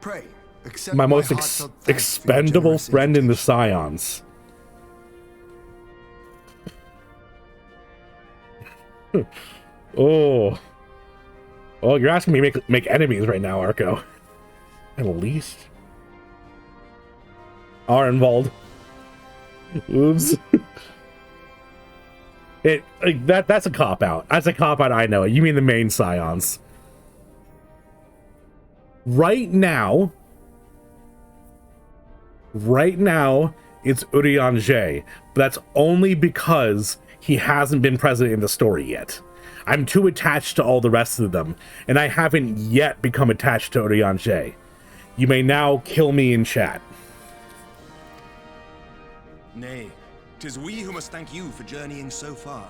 Pray, accept my most heartfelt thanks for your expendable generous friend in the invitation. Scions. Oh. Oh, you're asking me to make enemies right now, Arco. At least. Arenvald. Oops. That's a cop-out. That's a cop-out, I know it. You mean the main Scions. Right now, it's Urianger, but that's only because he hasn't been present in the story yet. I'm too attached to all the rest of them, and I haven't yet become attached to Urianger. You may now kill me in chat. Nay, 'tis we who must thank you for journeying so far.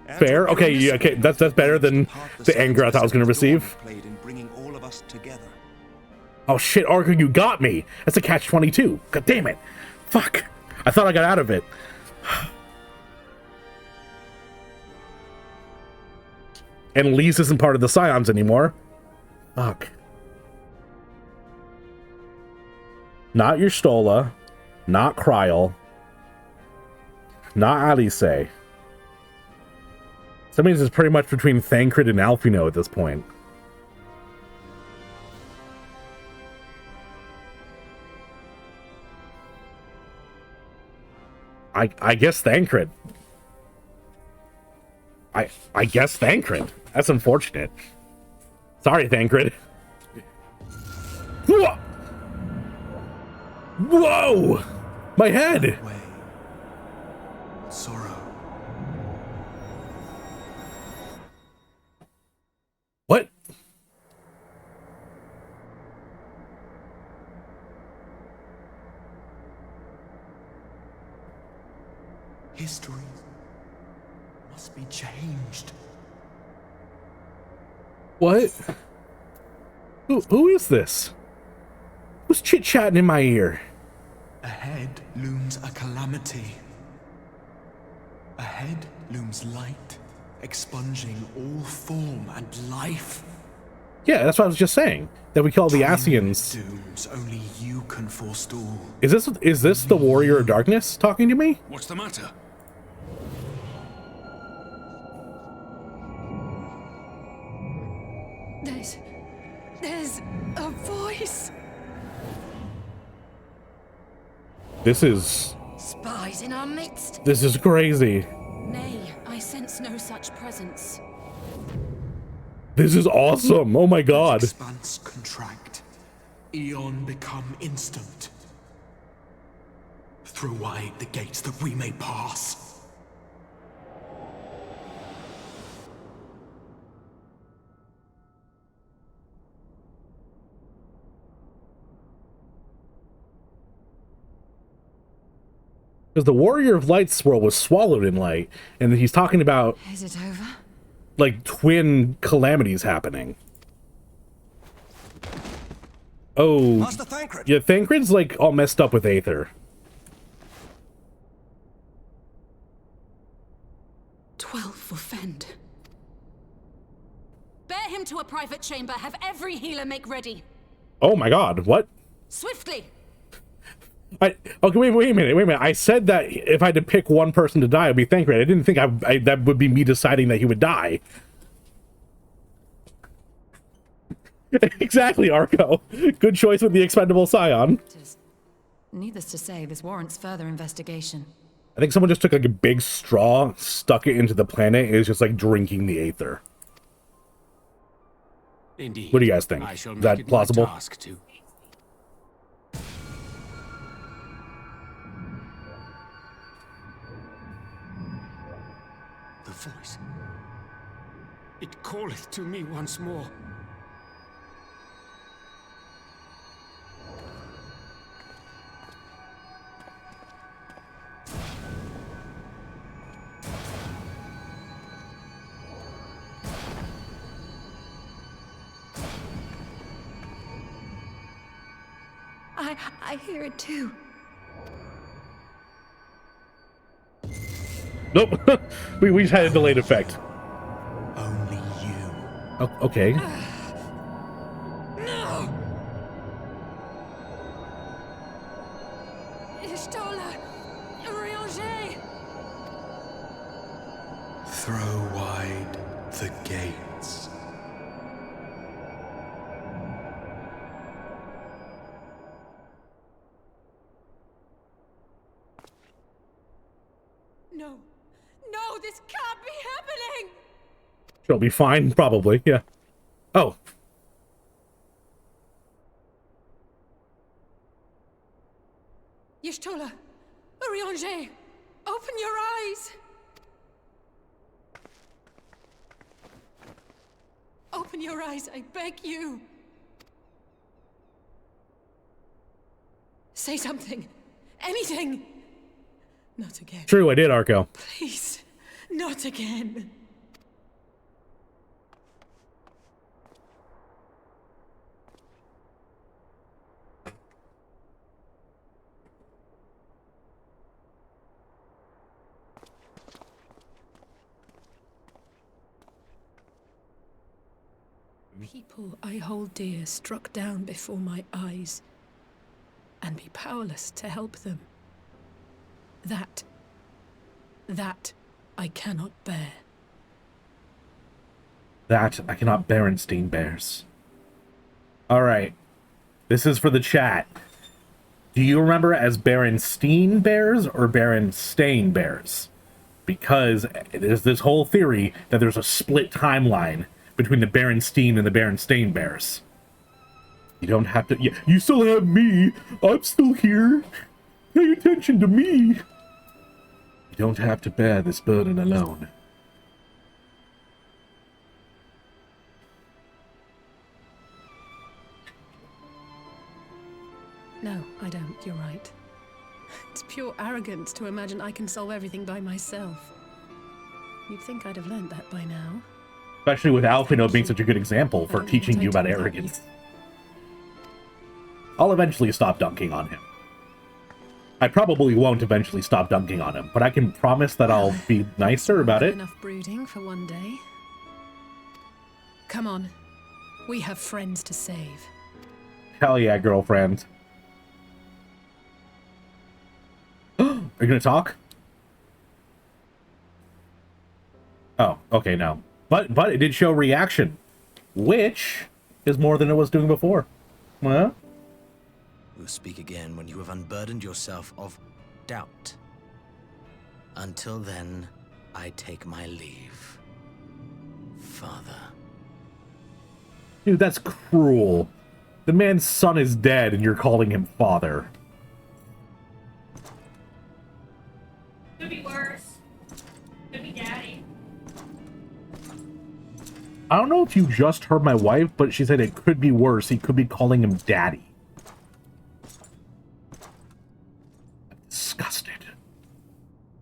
And Fair? for Okay, your yeah, okay, that's better than the anger I thought I was going to receive. played in bringing all of us together. Oh shit, Arco, you got me! That's a catch-22. God damn it. Fuck. I thought I got out of it. And Lise isn't part of the Scions anymore. Fuck. Not your Stola. Not Kryl. Not Alice. So that means it's pretty much between Thancred and Alphino at this point. I guess Thancred. I guess Thancred. That's unfortunate. Sorry, Thancred. Whoa! Whoa! My head! Way. Sorrow. What? History must be changed. What? Who is this? Who's chit-chatting in my ear? Ahead looms a calamity. Ahead looms light, expunging all form and life. Yeah, that's what I was just saying. That we call the Time Ascians. dooms only you can forestall. Is this the Warrior of Darkness talking to me? What's the matter? There's a voice. This is Spies in our midst. crazy. Nay, I sense no such presence. This is awesome. Oh my god. Expanse contract. Eon become instant. Throw wide the gates that we may pass. Because the Warrior of Light swirl was swallowed in light, and he's talking about Is it over? like twin calamities happening. Oh, Master Thancred! yeah, Thancred's like all messed up with Aether. 12 for Fend. Bear him to a private chamber. Have every healer make ready. Oh my god, what? Swiftly. Okay, wait a minute. I said that if I had to pick one person to die, it would be Thancred. I didn't think that would be me deciding that he would die. Exactly, Arco. Good choice with the expendable Scion. Needless to say, this warrants further investigation. I think someone just took like a big straw, stuck it into the planet, and is just like drinking the Aether. Indeed. What do you guys think? I shall Is make that it plausible? my task to. The voice. It calleth to me once more. I hear it too. Nope. we just had a delayed effect. Only you. Oh, okay. No! Y'shtola! Urianger! Throw wide the gates. No. No, this can't be happening! She'll be fine, probably, yeah. Oh. Y'shtola! Urianger! Open your eyes! Open your eyes, I beg you! Say something! Anything! Not again. True, I did, Arco. Please, not again. People I hold dear struck down before my eyes, and be powerless to help them. That I cannot bear. That I cannot Berenstein bears. Alright. This is for the chat. Do you remember as Berenstein bears or Berenstain bears? Because there's this whole theory that there's a split timeline between the Berenstein and the Berenstain bears. You don't have to... You still have me! I'm still here! Pay attention to me! You don't have to bear this burden alone. No, I don't. You're right. It's pure arrogance to imagine I can solve everything by myself. You'd think I'd have learned that by now. Especially with Alphino being such a good example for teaching you about arrogance. I'll eventually stop dunking on him. I probably won't eventually stop dunking on him, but I can promise that I'll be nicer about it. Enough brooding for one day. Come on. We have friends to save. Hell yeah, girlfriend. Are you gonna talk? Oh, okay, no. But it did show reaction, which is more than it was doing before. Well, we'll speak again when you have unburdened yourself of doubt. Until then, I take my leave. Father. Dude, that's cruel. The man's son is dead and you're calling him father. Could be worse. Could be daddy. I don't know if you just heard my wife, but she said it could be worse. He could be calling him daddy. I'm disgusted.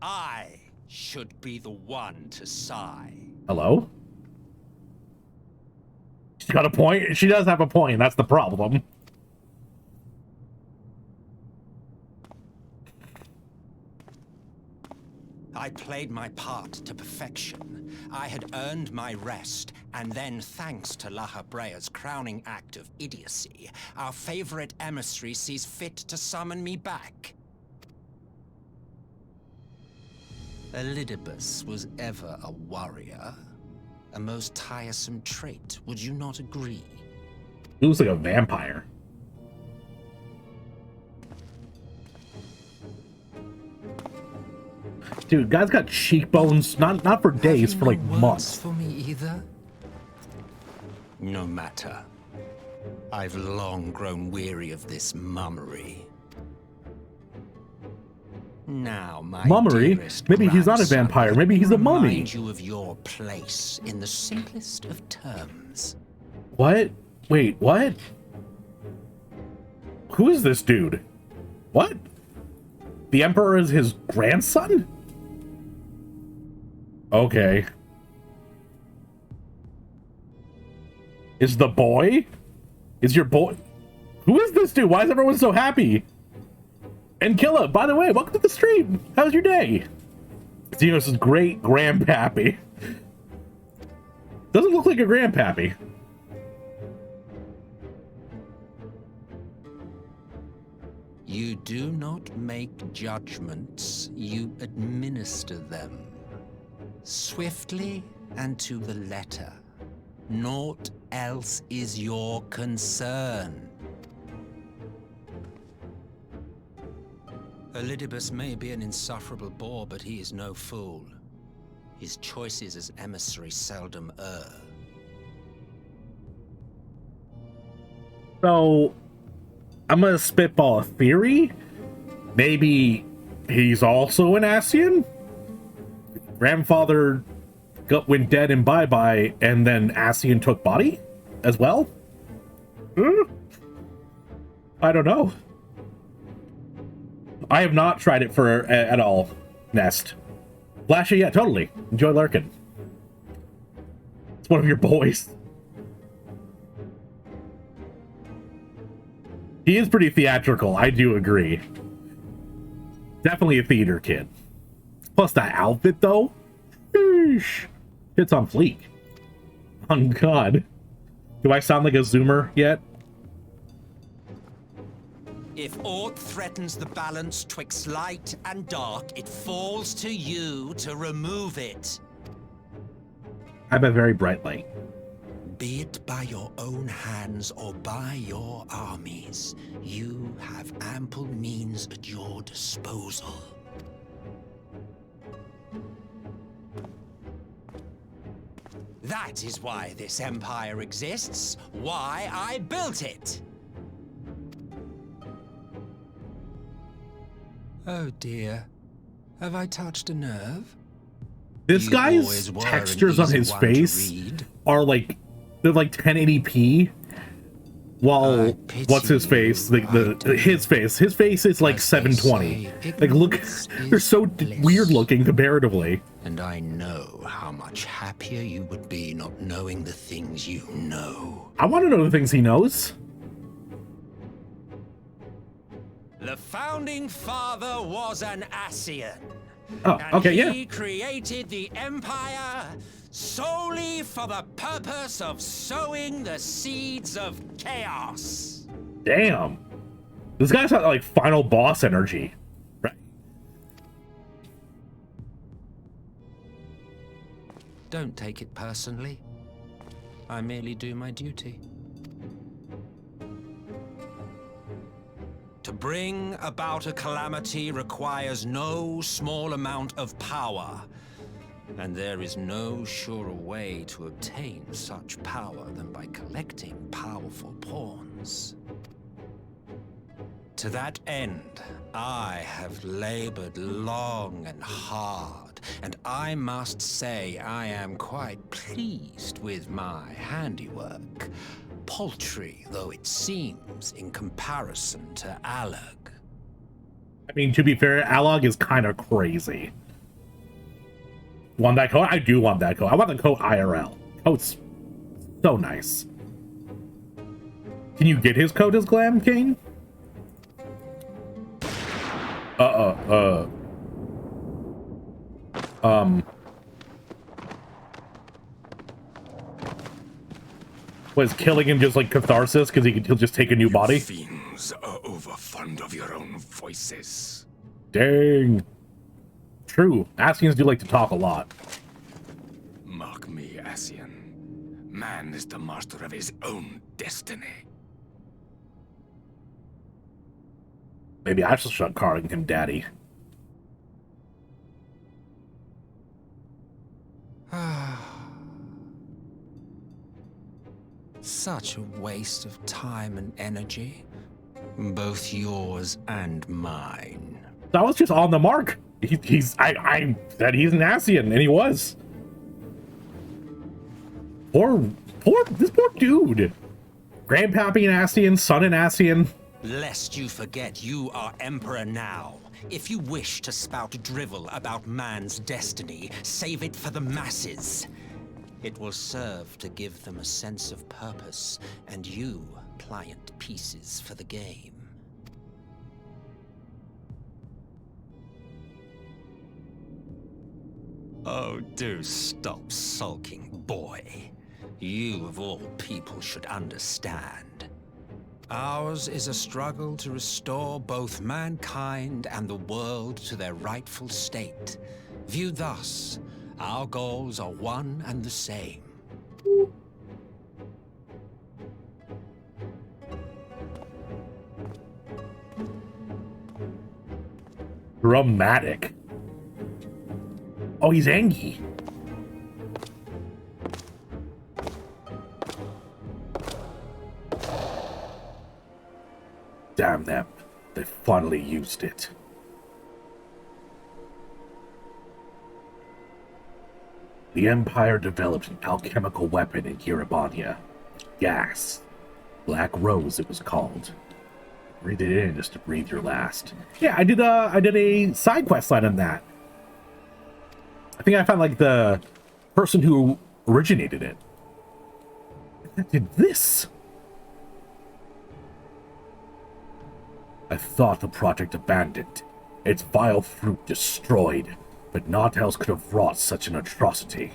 I should be the one to sigh. Hello? She's got a point. She does have a point. That's the problem. I played my part to perfection. I had earned my rest, and then, thanks to La Habrea's crowning act of idiocy, our favorite emissary sees fit to summon me back. Elidibus was ever a warrior. A most tiresome trait, would you not agree? He looks like a vampire. Dude, guy's got cheekbones, not for days, for like months. For me either? No matter. I've long grown weary of this mummery. Now, my Mummery? dearest Maybe he's not a grandson, vampire. Maybe he's a mummy. Remind you of your place in the simplest of terms. What? Wait, what? Who is this dude? What? The Emperor is his grandson? Okay. Is the boy? Is your boy? Who is this dude? Why is everyone so happy? And Killa, by the way, welcome to the stream. How's your day? Xenos' great grandpappy. Doesn't look like a grandpappy. You do not make judgments, you administer them. Swiftly and to the letter. Naught else is your concern. Elidibus may be an insufferable bore, but he is no fool. His choices as emissary seldom err. So, I'm gonna spitball a theory. Maybe he's also an Ascian? Grandfather went dead and bye-bye, and then Ascian took body as well? I don't know. I have not tried it for at all, Nest. Flashy, yeah, totally. Enjoy lurking. It's one of your boys. He is pretty theatrical, I do agree. Definitely a theater kid. Plus that outfit, though. Sheesh. It's on fleek. Oh, God. Do I sound like a Zoomer yet? If aught threatens the balance twixt light and dark, it falls to you to remove it. I'm a very bright light. Be it by your own hands or by your armies, you have ample means at your disposal. That is why this empire exists, why I built it. Oh dear, have I touched a nerve? This You guy's always were an textures on easy his one to face read. are like, they're like 1080p. While I pity what's his face? you, I His face is like As they 720. say, Like look, ignorance they're is so bliss. weird looking comparatively. And I know how much happier you would be not knowing the things you know. I want to know the things he knows. The founding father was an Ascian. Oh, And okay, yeah. he created the Empire solely for the purpose of sowing the seeds of chaos. Damn. This guy's got like final boss energy. Right. Don't take it personally. I merely do my duty. To bring about a calamity requires no small amount of power. And there is no surer way to obtain such power than by collecting powerful pawns. To that end, I have labored long and hard, and I must say I am quite pleased with my handiwork, paltry though it seems in comparison to Allag. I mean, to be fair, Allag is kind of crazy. Want that coat? I do want that coat. I want the coat IRL. Coat's so nice. Can you get his coat as Glam King? Was killing him just like catharsis because he'll just take a new body? Fiends are overfond of your own voices. Dang. True. Ascians do like to talk a lot. Mark me, Ascian. Man is the master of his own destiny. Maybe I should start calling him Daddy. Such a waste of time and energy. Both yours and mine. That was just on the mark. I said he's an Ascian, and he was. This poor dude. Grandpappy an Ascian, son an Ascian. Lest you forget you are Emperor now. If you wish to spout drivel about man's destiny, save it for the masses. It will serve to give them a sense of purpose, and you pliant pieces for the game. Oh, do stop sulking, boy. You, of all people, should understand. Ours is a struggle to restore both mankind and the world to their rightful state. Viewed thus, our goals are one and the same. Dramatic. Oh, he's angry. Damn them. They finally used it. The Empire developed an alchemical weapon in Kiribania. Gas. Black Rose, it was called. Breathe it in just to breathe your last. Yeah, I did a side quest line on that. I think I found like the person who originated it. I did this. I thought the project abandoned, its vile fruit destroyed, but naught else could have wrought such an atrocity.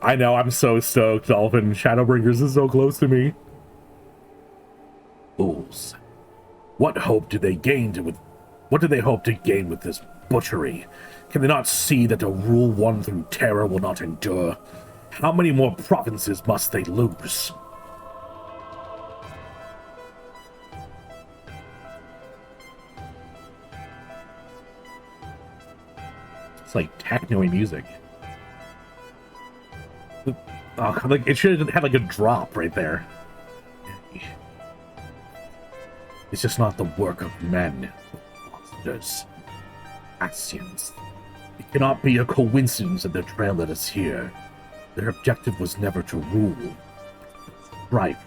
I know, I'm so stoked, Dolphin. Shadowbringers is so close to me. Fools. What hope do they gain with... What do they hope to gain with this butchery? Can they not see that a rule won through terror will not endure? How many more provinces must they lose? It's like techno music. Oh, like it should have had like a drop right there. It's just not the work of men, monsters, Asians. It cannot be a coincidence that their trail led us here. Their objective was never to rule. Strife,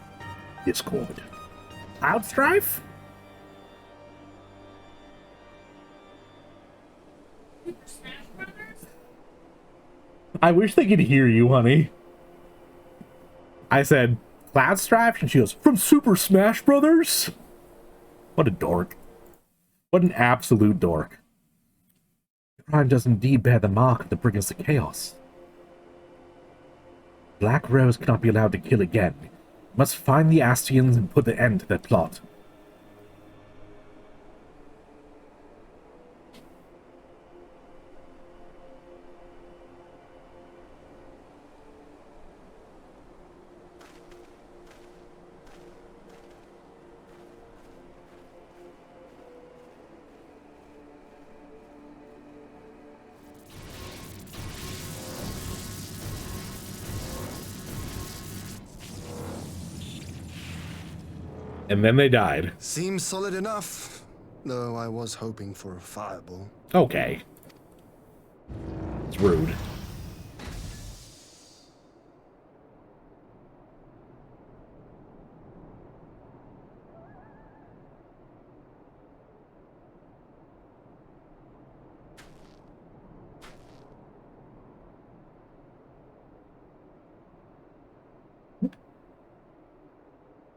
discord. Cloud strife? I wish they could hear you, honey. I said, Cloud Strife? And she goes, from Super Smash Brothers? What a dork. What an absolute dork. The crime does indeed bear the mark of the Brigands of Chaos. Black Rose cannot be allowed to kill again. We must find the Astians and put an end to their plot. And then they died. Seems solid enough, though I was hoping for a fireball. Okay. It's rude.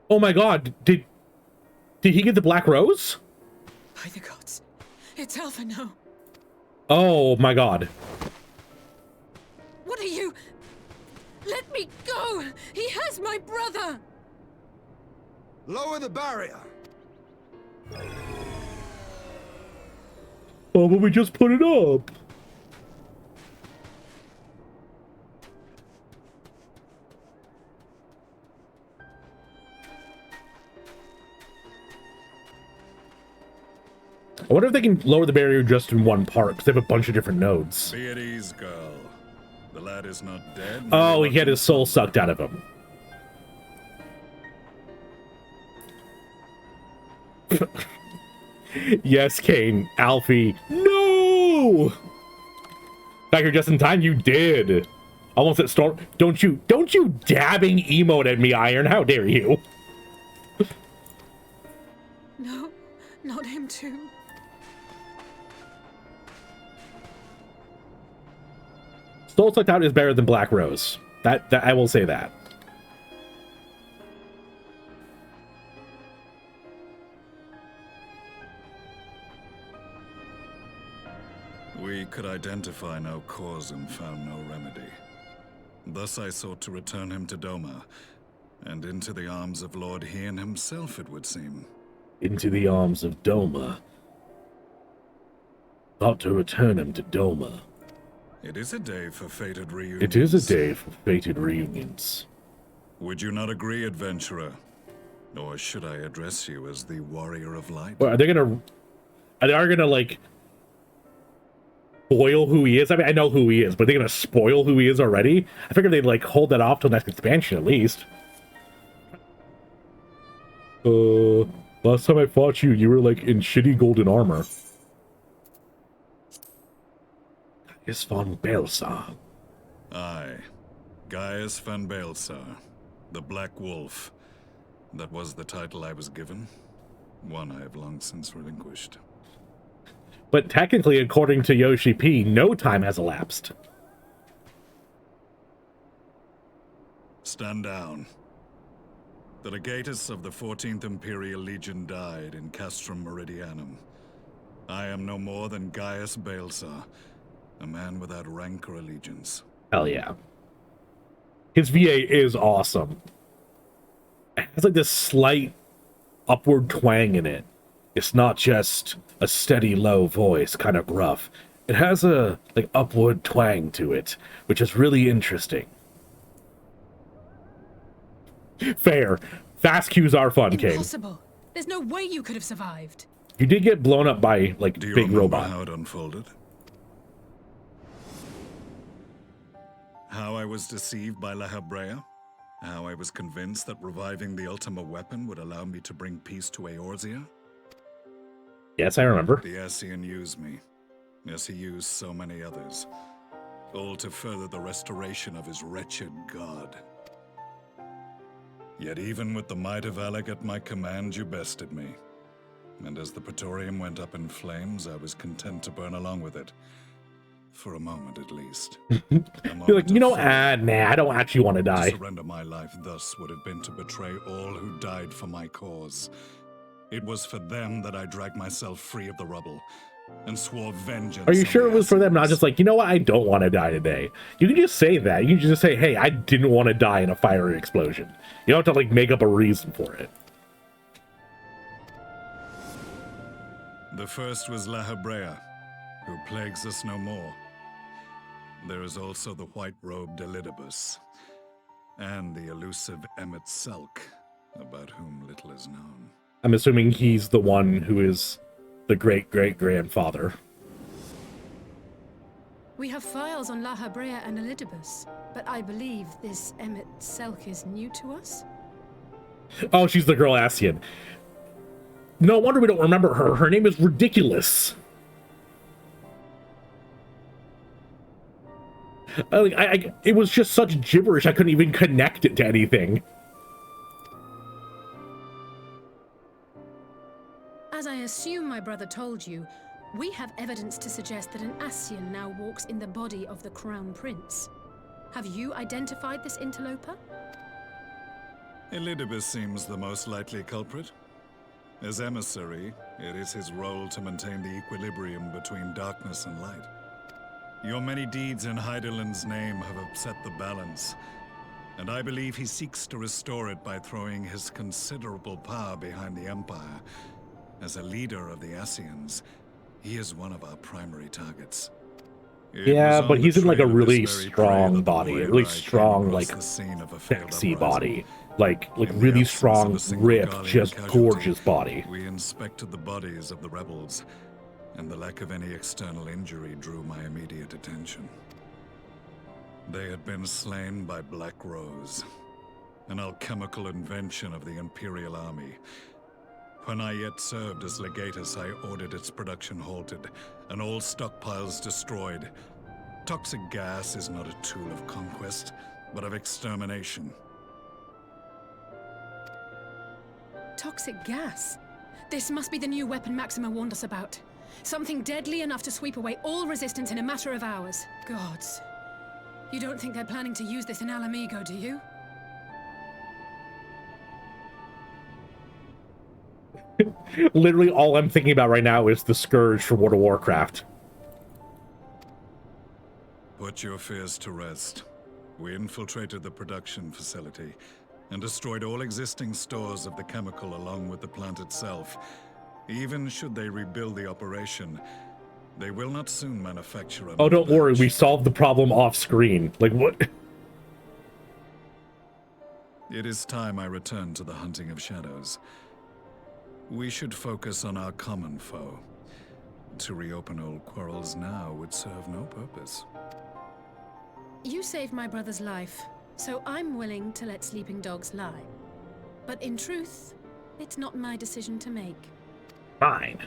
Oh my god, did he get the Black Rose? By the gods, it's Alpha now. Oh my god. What are you? Let me go! He has my brother! Lower the barrier! Oh, but we just put it up. I wonder if they can lower the barrier just in one part, because they have a bunch of different nodes. Be at ease, girl. The lad is not dead. Oh, he had his soul sucked out of him. Yes, Kane. Alfie. No! Back here just in time, you did. Almost at Storm. Don't you dabbing emote at me, Iron. How dare you? No, not him too. Soul sucked out is better than Black Rose. That I will say that. We could identify no cause and found no remedy. Thus I sought to return him to Doma. And into the arms of Lord Hien himself, it would seem. Into the arms of Doma. Thought to return him to Doma. It is a day for fated reunions. It is a day for fated reunions. Would you not agree, adventurer? Or should I address you as the Warrior of Light? Well, are they gonna like spoil who he is? I mean, I know who he is, but they're gonna spoil who he is already? I figured they'd like hold that off till next expansion at least. Last time I fought you, you were like in shitty golden armor. Gaius von Baelsar. Aye. Gaius van Baelsar. The Black Wolf. That was the title I was given. One I have long since relinquished. But technically, according to Yoshi P, no time has elapsed. Stand down. The legatus of the 14th Imperial Legion died in Castrum Meridianum. I am no more than Gaius Baelsar, a man without rank or allegiance. Hell yeah. His VA is awesome. It has like this slight upward twang in it. It's not just a steady low voice, kind of gruff. It has a like upward twang to it, which is really interesting. Fair. Fast cues are fun, King. Impossible. There's no way you could have survived. You did get blown up by like Do you big remember robot. how it unfolded? How I was deceived by La Habrea? How I was convinced that reviving the Ultima weapon would allow me to bring peace to Eorzea? Yes, I remember. The Ascian used me, as he used so many others, all to further the restoration of his wretched god. Yet even with the might of Alec at my command, you bested me. And as the Praetorium went up in flames, I was content to burn along with it. For a moment, at least. You're like, you know, nah, I don't actually want to die. To surrender my life thus would have been to betray all who died for my cause. It was for them that I dragged myself free of the rubble and swore vengeance. Are you on sure the it was for them? Not Ascians. just like, you know what, I don't want to die today. You can just say that. You can just say, hey, I didn't want to die in a fiery explosion. You don't have to like make up a reason for it. The first was La Habrea, who plagues us no more. There is also the white-robed Elidibus, and the elusive Emmet Selk, about whom little is known. I'm assuming he's the one who is the great-great-grandfather. We have files on La Habrea and Elidibus, but I believe this Emmet Selk is new to us? Oh, she's the girl Ascian. No wonder we don't remember her. Her name is ridiculous. It was just such gibberish, I couldn't even connect it to anything. As I assume my brother told you, we have evidence to suggest that an Ascian now walks in the body of the Crown Prince. Have you identified this interloper? Elidibus seems the most likely culprit. As emissary, it is his role to maintain the equilibrium between darkness and light. Your many deeds in Hydaelyn's name have upset the balance, and I believe he seeks to restore it by throwing his considerable power behind the Empire. As a leader of the Ascians, he is one of our primary targets. Yeah, but he's in like a really strong body, a really strong, like, sexy body. Like really strong, ripped, just gorgeous body. We inspected the bodies of the rebels, and the lack of any external injury drew my immediate attention. They had been slain by Black Rose, an alchemical invention of the Imperial Army. When I yet served as legatus, I ordered its production halted, and all stockpiles destroyed. Toxic gas is not a tool of conquest, but of extermination. Toxic gas? This must be the new weapon Maxima warned us about. Something deadly enough to sweep away all resistance in a matter of hours. Gods. You don't think they're planning to use this in Alamigo, do you? Literally all I'm thinking about right now is the Scourge from World of Warcraft. Put your fears to rest. We infiltrated the production facility, and destroyed all existing stores of the chemical along with the plant itself. Even should they rebuild the operation, they will not soon manufacture Oh, don't worry, we batch. solved the problem off screen. Like, what? It is time I return to the hunting of shadows. We should focus on our common foe. To reopen old quarrels now would serve no purpose. You saved my brother's life, so I'm willing to let sleeping dogs lie. But in truth, it's not my decision to make. Fine.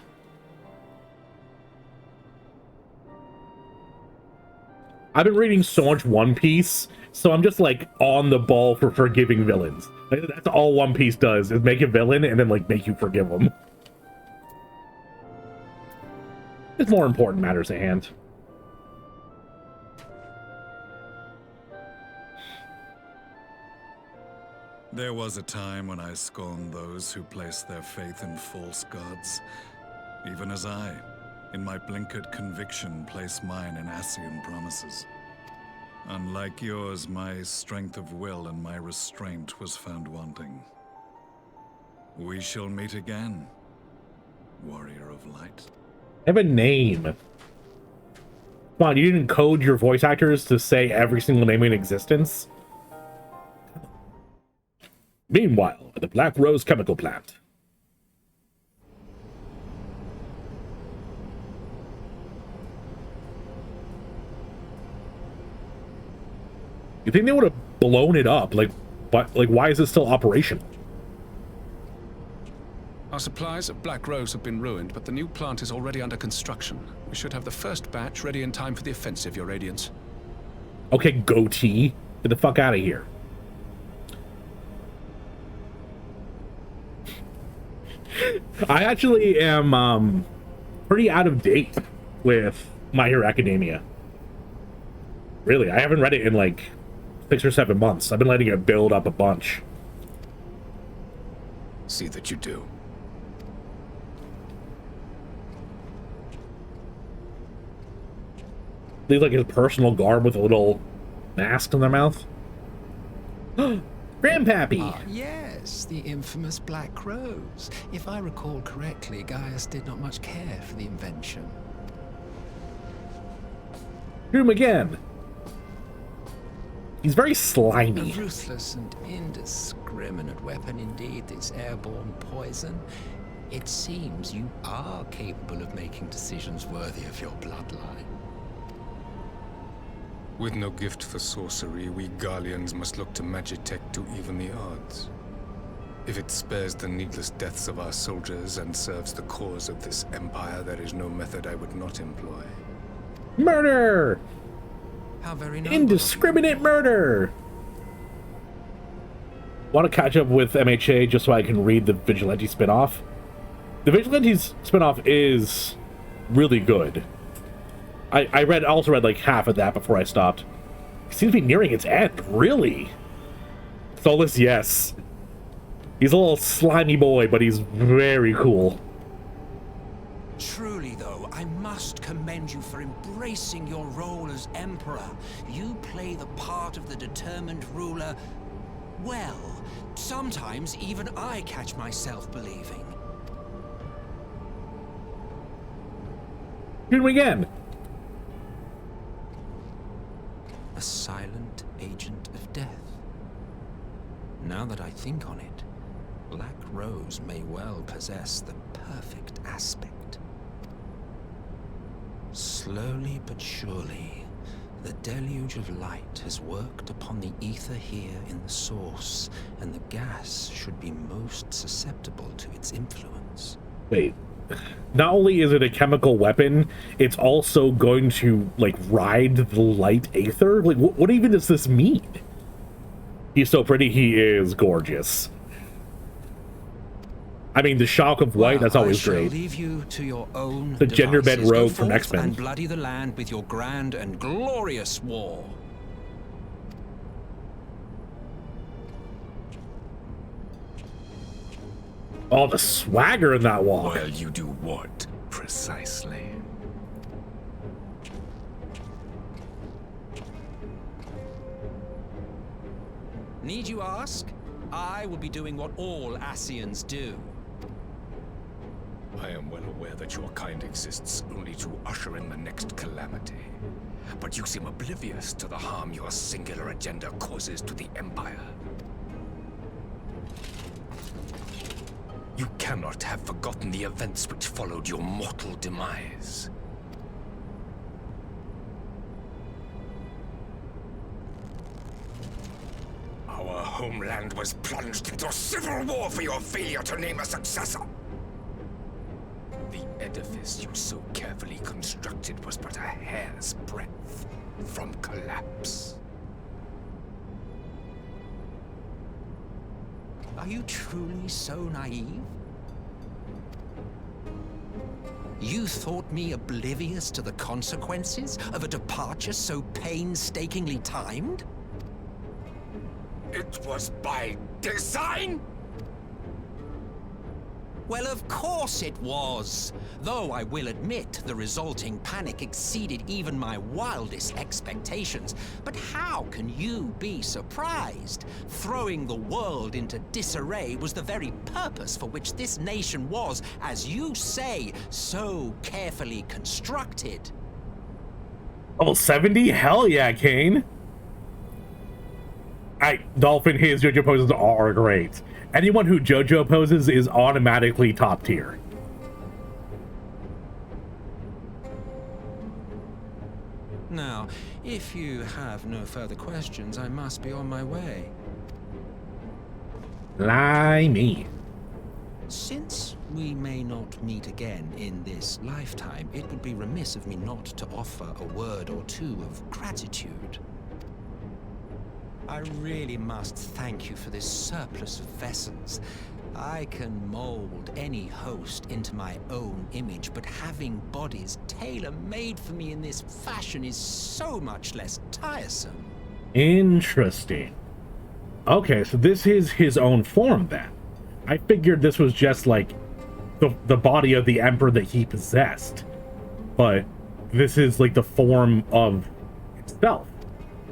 I've been reading so much One Piece, so I'm just like on the ball for forgiving villains. Like, that's all One Piece does, is make a villain and then like make you forgive them. There's more important matters at hand. There was a time when I scorned those who placed their faith in false gods, even as I, in my blinkered conviction, place mine in Ascian promises. Unlike yours, my strength of will and my restraint was found wanting. We shall meet again, warrior of light. I have a name. Come on, you didn't code your voice actors to say every single name in existence? Meanwhile, at the Black Rose chemical plant. You think they would have blown it up? Like, but like, why is it still operational? Our supplies at Black Rose have been ruined, but the new plant is already under construction. We should have the first batch ready in time for the offensive, Your Radiance. Okay, goatee. Get the fuck out of here. I actually am pretty out of date with My Hero Academia. Really, I haven't read it in like 6 or 7 months. I've been letting it build up a bunch. See that you do. Leave like his personal garb with a little mask in their mouth. Grandpappy! Ah, yes, the infamous Black Rose. If I recall correctly, Gaius did not much care for the invention. Shoot him again. He's very slimy. A ruthless and indiscriminate weapon indeed, this airborne poison. It seems you are capable of making decisions worthy of your bloodline. With no gift for sorcery, we Garleans must look to Magitech to even the odds. If it spares the needless deaths of our soldiers and serves the cause of this empire, there is no method I would not employ. Murder! How very noble. Indiscriminate murder! Want to catch up with MHA just so I can read the Vigilante spinoff? The Vigilantes spinoff is really good. I also read like half of that before I stopped. It seems to be nearing its end, really. Solus, yes. He's a little slimy boy, but he's very cool. Truly, though, I must commend you for embracing your role as Emperor. You play the part of the determined ruler well. Sometimes even I catch myself believing. Shoot him again. A silent agent of death. Now that I think on it, Black Rose may well possess the perfect aspect. Slowly but surely, the deluge of light has worked upon the ether here in the source, and the gas should be most susceptible to its influence. Wait. Not only is it a chemical weapon, it's also going to, like, ride the light aether? Like, what even does this mean? He's so pretty, he is gorgeous. I mean, the shock of white, that's always great. I shall leave you to your own The gender bent devices. Go rogue from forth X-Men. and bloody the land with your grand and glorious war. Oh, the swagger in that walk. Well, you do what, precisely? Need you ask? I will be doing what all Ascians do. I am well aware that your kind exists only to usher in the next calamity. But you seem oblivious to the harm your singular agenda causes to the Empire. You cannot have forgotten the events which followed your mortal demise. Our homeland was plunged into civil war for your failure to name a successor. The edifice you so carefully constructed was but a hair's breadth from collapse. Are you truly so naive? You thought me oblivious to the consequences of a departure so painstakingly timed? It was by design? Well, of course it was. Though I will admit the resulting panic exceeded even my wildest expectations. But how can you be surprised? Throwing the world into disarray was the very purpose for which this nation was, as you say, so carefully constructed. Level 70? Hell yeah, Kane. Dolphin, his JoJo poses are great. Anyone who JoJo poses is automatically top tier. Now, if you have no further questions, I must be on my way. Limey. Since we may not meet again in this lifetime, it would be remiss of me not to offer a word or two of gratitude. I really must thank you for this surplus of vessels. I can mold any host into my own image, but having bodies tailor-made for me in this fashion is so much less tiresome. Interesting. Okay, so this is his own form then. I figured this was just like the body of the Emperor that he possessed. But this is like the form of itself.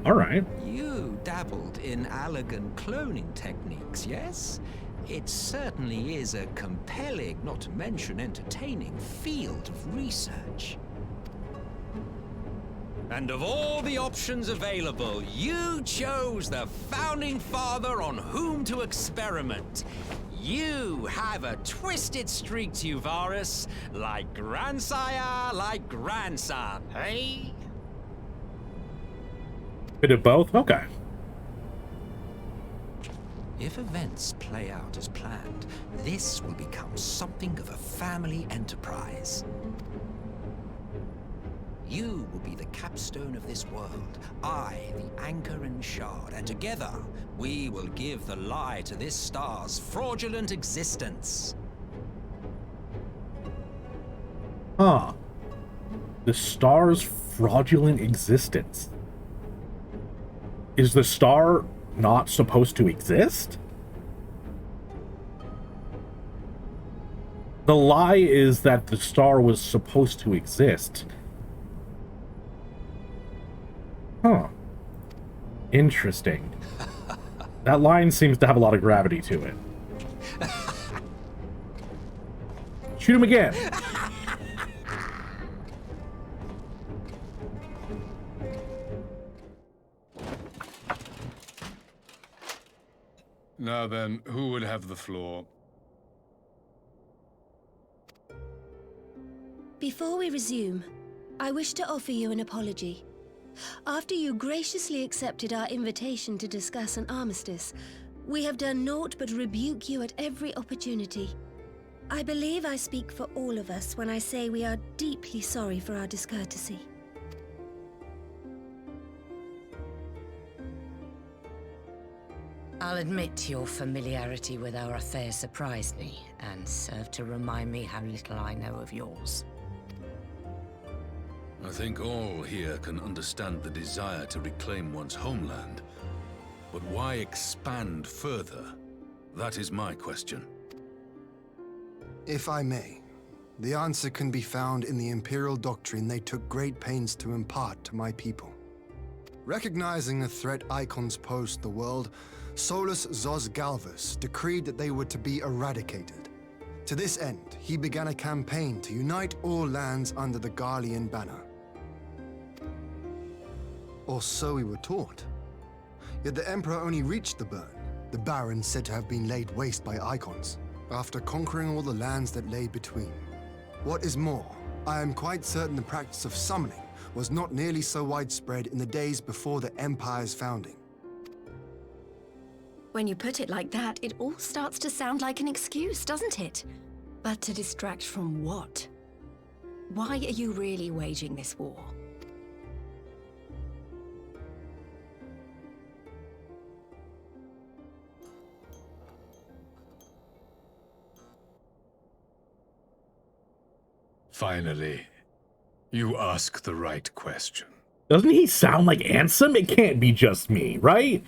Alright. You dabbled in Allagan cloning techniques, yes? It certainly is a compelling, not to mention entertaining, field of research. And of all the options available, you chose the Founding Father on whom to experiment. You have a twisted streak to you, Varus, like grandsire, like grandson, hey? Bit of both? Okay. If events play out as planned, this will become something of a family enterprise. You will be the capstone of this world, I the anchor and shard, and together we will give the lie to this star's fraudulent existence. Huh. The star's fraudulent existence. Is the star not supposed to exist? The lie is that the star was supposed to exist. Huh. Interesting. That line seems to have a lot of gravity to it. Shoot him again. Now then, who would have the floor? Before we resume, I wish to offer you an apology. After you graciously accepted our invitation to discuss an armistice, we have done naught but rebuke you at every opportunity. I believe I speak for all of us when I say we are deeply sorry for our discourtesy. I'll admit your familiarity with our affairs surprised me, and served to remind me how little I know of yours. I think all here can understand the desire to reclaim one's homeland. But why expand further? That is my question. If I may, the answer can be found in the Imperial doctrine they took great pains to impart to my people. Recognizing the threat icons posed the world, Solus Zos Galvus decreed that they were to be eradicated. To this end, he began a campaign to unite all lands under the Garlean banner. Or so we were taught. Yet the Emperor only reached the burn, the Barrens said to have been laid waste by icons, after conquering all the lands that lay between. What is more, I am quite certain the practice of summoning was not nearly so widespread in the days before the Empire's founding. When you put it like that, it all starts to sound like an excuse, doesn't it? But to distract from what? Why are you really waging this war? Finally, you ask the right question. Doesn't he sound like Ansem? It can't be just me, right?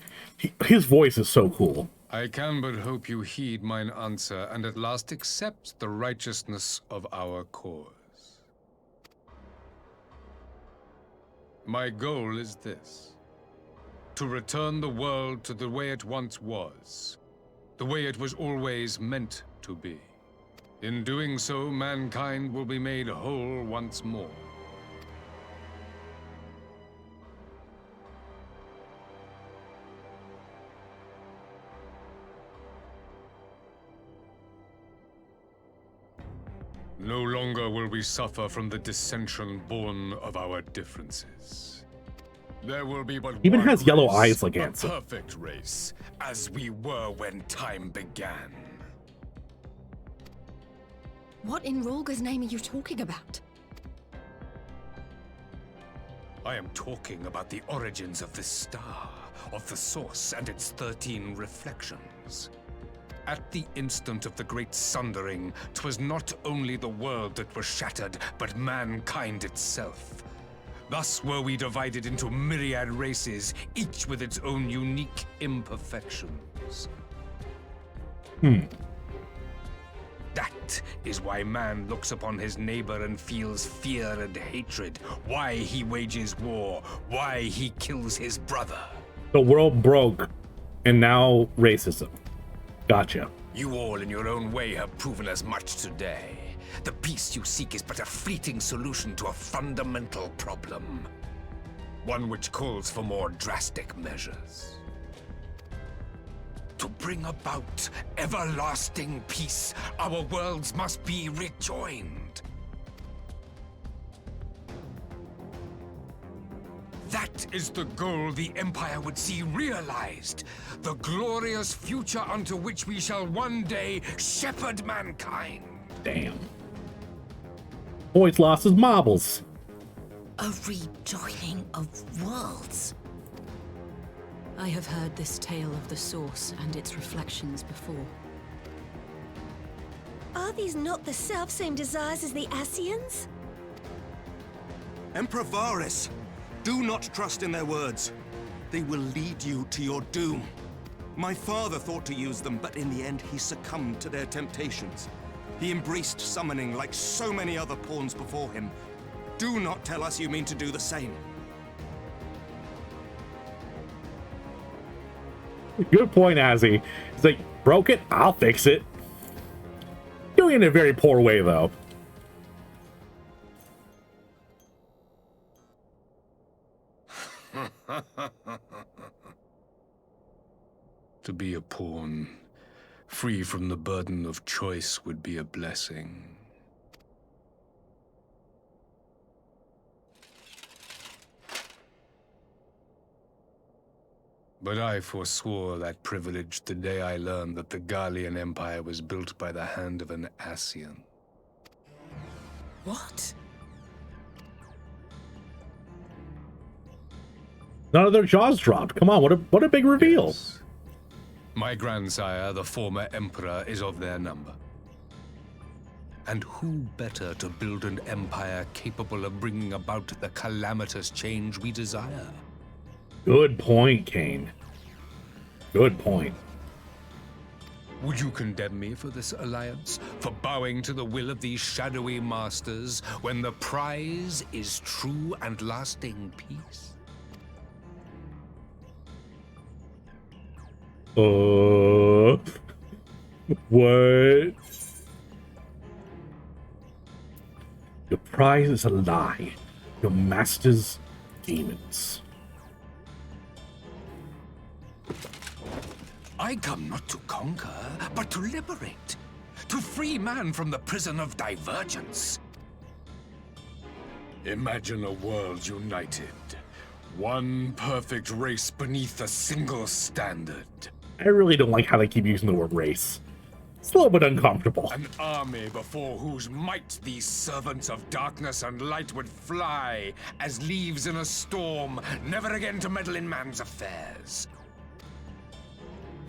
His voice is so cool. I can but hope you heed mine answer and at last accept the righteousness of our cause. My goal is this: to return the world to the way it once was, the way it was always meant to be. In doing so, mankind will be made whole once more. No longer will we suffer from the dissension born of our differences. There will be but Even one has yellow race, eyes like a Ansem. perfect race, as we were when time began. What in Rorga's name are you talking about? I am talking about the origins of this star, of the source and its 13 reflections. At the instant of the great sundering, 'twas not only the world that was shattered, but mankind itself. Thus were we divided into myriad races, each with its own unique imperfections. That is why man looks upon his neighbor and feels fear and hatred, why he wages war, why he kills his brother. The world broke, and now racism. Gotcha. You all in your own way have proven as much today. The peace you seek is but a fleeting solution to a fundamental problem. One which calls for more drastic measures. To bring about everlasting peace, our worlds must be rejoined. That is the goal the Empire would see realized. The glorious future unto which we shall one day shepherd mankind. Damn. Boy's lost his marbles. A rejoining of worlds. I have heard this tale of the source and its reflections before. Are these not the self-same desires as the Ascians? Emperor Varys, do not trust in their words. They will lead you to your doom. My father thought to use them, but in the end he succumbed to their temptations. He embraced summoning like so many other pawns before him. Do not tell us you mean to do the same. Good point, Azzy. He's like, broke it, I'll fix it. Doing it in a very poor way, though. To be a pawn, free from the burden of choice, would be a blessing. But I forswore that privilege the day I learned that the Garlean Empire was built by the hand of an Ascian. What? None of their jaws dropped. Come on, what a big reveal. Yes. My grandsire, the former emperor, is of their number. And who better to build an empire capable of bringing about the calamitous change we desire? Good point, Kane. Good point. Would you condemn me for this alliance? For bowing to the will of these shadowy masters, when the prize is true and lasting peace? What? Your prize is a lie. Your master's demons. I come not to conquer, but to liberate. To free man from the prison of divergence. Imagine a world united. One perfect race beneath a single standard. I really don't like how they keep using the word race. It's a little bit uncomfortable. An army before whose might these servants of darkness and light would fly as leaves in a storm, never again to meddle in man's affairs.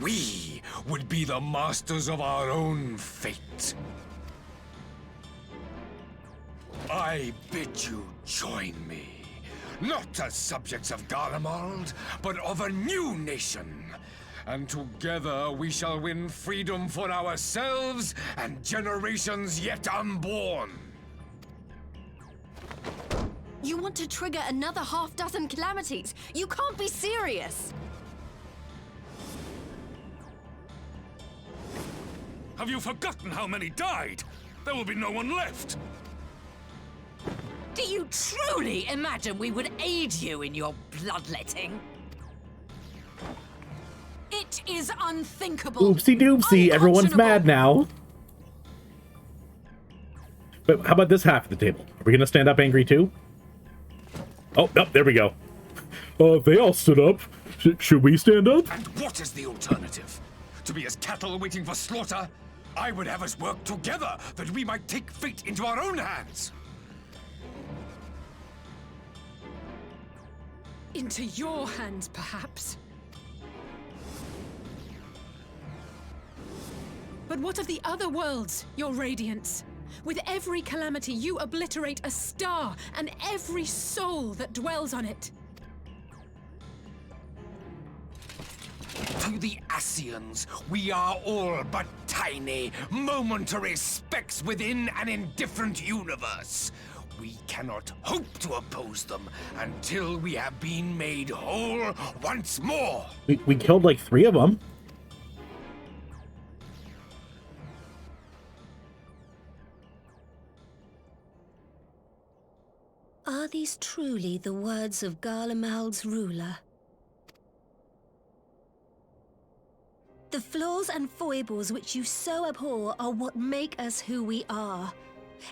We would be the masters of our own fate. I bid you join me, not as subjects of Garlemald, but of a new nation. And together we shall win freedom for ourselves and generations yet unborn. You want to trigger another half-dozen calamities? You can't be serious! Have you forgotten how many died? There will be no one left. Do you truly imagine we would aid you in your bloodletting? It is unthinkable. Oopsie doopsie, everyone's mad now. But how about this half of the table? Are we gonna stand up angry too? Oh, nope, there we go. They all stood up. Should we stand up? And what is the alternative? To be as cattle waiting for slaughter? I would have us work together, that we might take fate into our own hands. Into your hands, perhaps. But what of the other worlds, your radiance? With every calamity, you obliterate a star and every soul that dwells on it. To the Ascians, we are all but tiny, momentary specks within an indifferent universe. We cannot hope to oppose them until we have been made whole once more. We killed like 3 of them. Are these truly the words of Garlemald's ruler? The flaws and foibles which you so abhor are what make us who we are.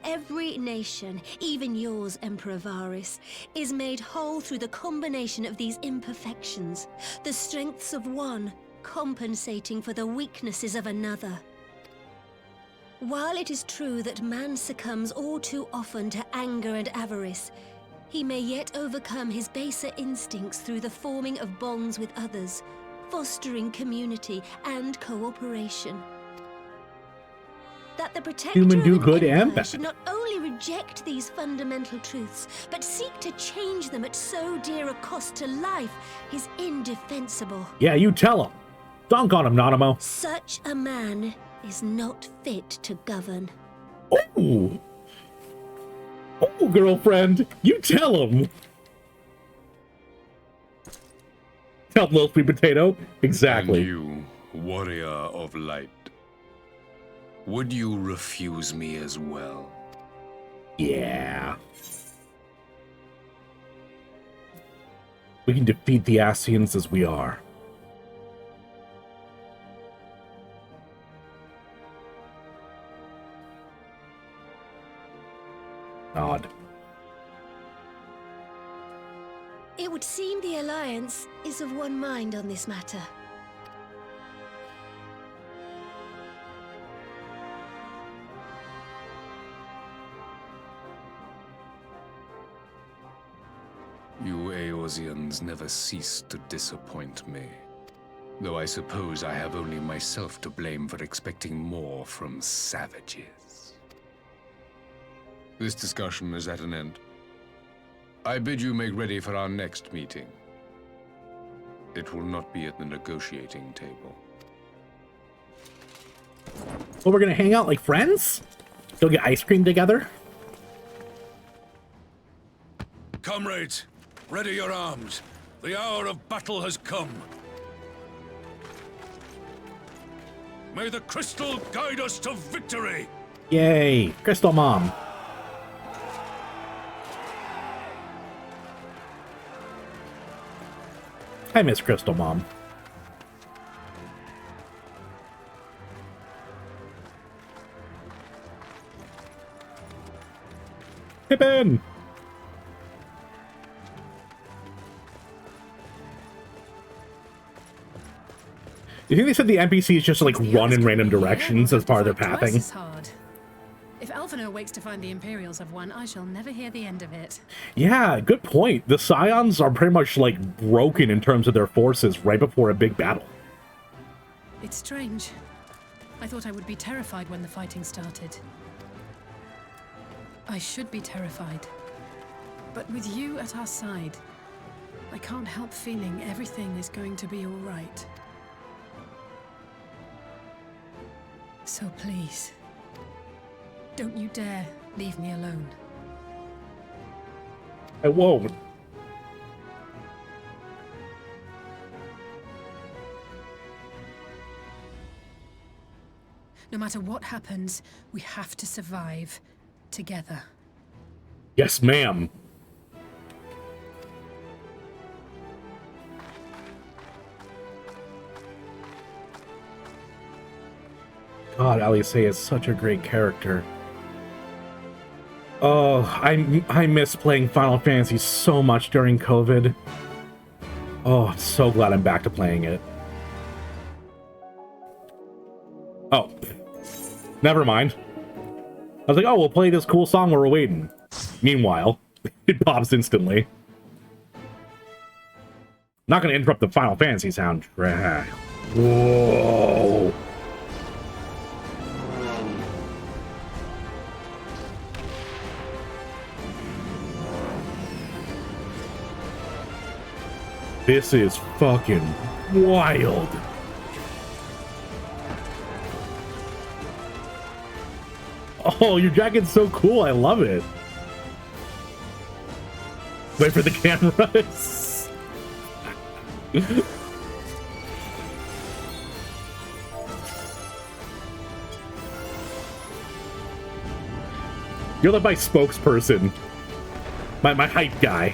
Every nation, even yours, Emperor Varys, is made whole through the combination of these imperfections, the strengths of one compensating for the weaknesses of another. While it is true that man succumbs all too often to anger and avarice, he may yet overcome his baser instincts through the forming of bonds with others, fostering community and cooperation. That the protector Human do of an good and empire bad. should not only reject these fundamental truths, but seek to change them at so dear a cost to life is indefensible. Yeah, you tell him. Dunk on him, Nanamo. Such a man is not fit to govern. Oh, girlfriend, you tell him. Tell him, little sweet potato. Exactly. And you, warrior of light, would you refuse me as well? Yeah. We can defeat the Ascians as we are. Odd. It would seem the Alliance is of one mind on this matter. You Eorzeans never cease to disappoint me. Though I suppose I have only myself to blame for expecting more from savages. This discussion is at an end. I bid you make ready for our next meeting. It will not be at the negotiating table. Well, we're gonna hang out like friends? Go get ice cream together? Comrades, ready your arms. The hour of battle has come. May the crystal guide us to victory! Yay! Crystal Mom. I miss Crystal Mom. Pippin! You think they said the NPCs just like run in random directions as part of their pathing? Twice as hard. If Elfino wakes to find the Imperials have won, I shall never hear the end of it. Yeah, good point. The Scions are pretty much like broken in terms of their forces right before a big battle. It's strange. I thought I would be terrified when the fighting started. I should be terrified. But with you at our side, I can't help feeling everything is going to be all right. So please, don't you dare leave me alone. I won't. No matter what happens, we have to survive together. Yes, ma'am. God, Alice is such a great character. Oh, I miss playing Final Fantasy so much during COVID. Oh, I'm so glad I'm back to playing it. Oh, never mind. I was like, oh, we'll play this cool song while we're waiting. Meanwhile, it pops instantly. Not going to interrupt the Final Fantasy soundtrack. Whoa. This is fucking wild. Oh, your jacket's so cool. I love it. Wait for the cameras. You're like my spokesperson. My hype guy.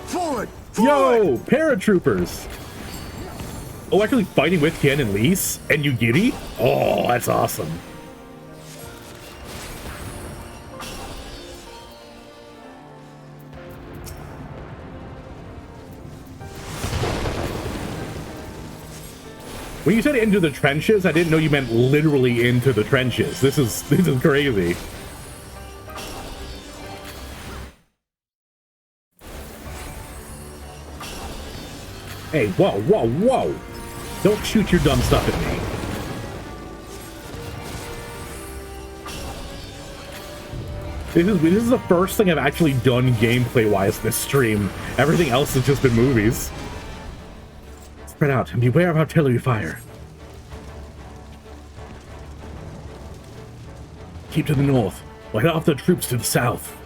Forward! Yo, paratroopers! Oh, actually fighting with Tien and Lise and Yugiri? Oh, that's awesome. When you said into the trenches, I didn't know you meant literally into the trenches. This is crazy. Hey, whoa, whoa, whoa! Don't shoot your dumb stuff at me. This is the first thing I've actually done gameplay-wise this stream. Everything else has just been movies. Spread out and beware of artillery fire. Keep to the north. We'll head off the troops to the south.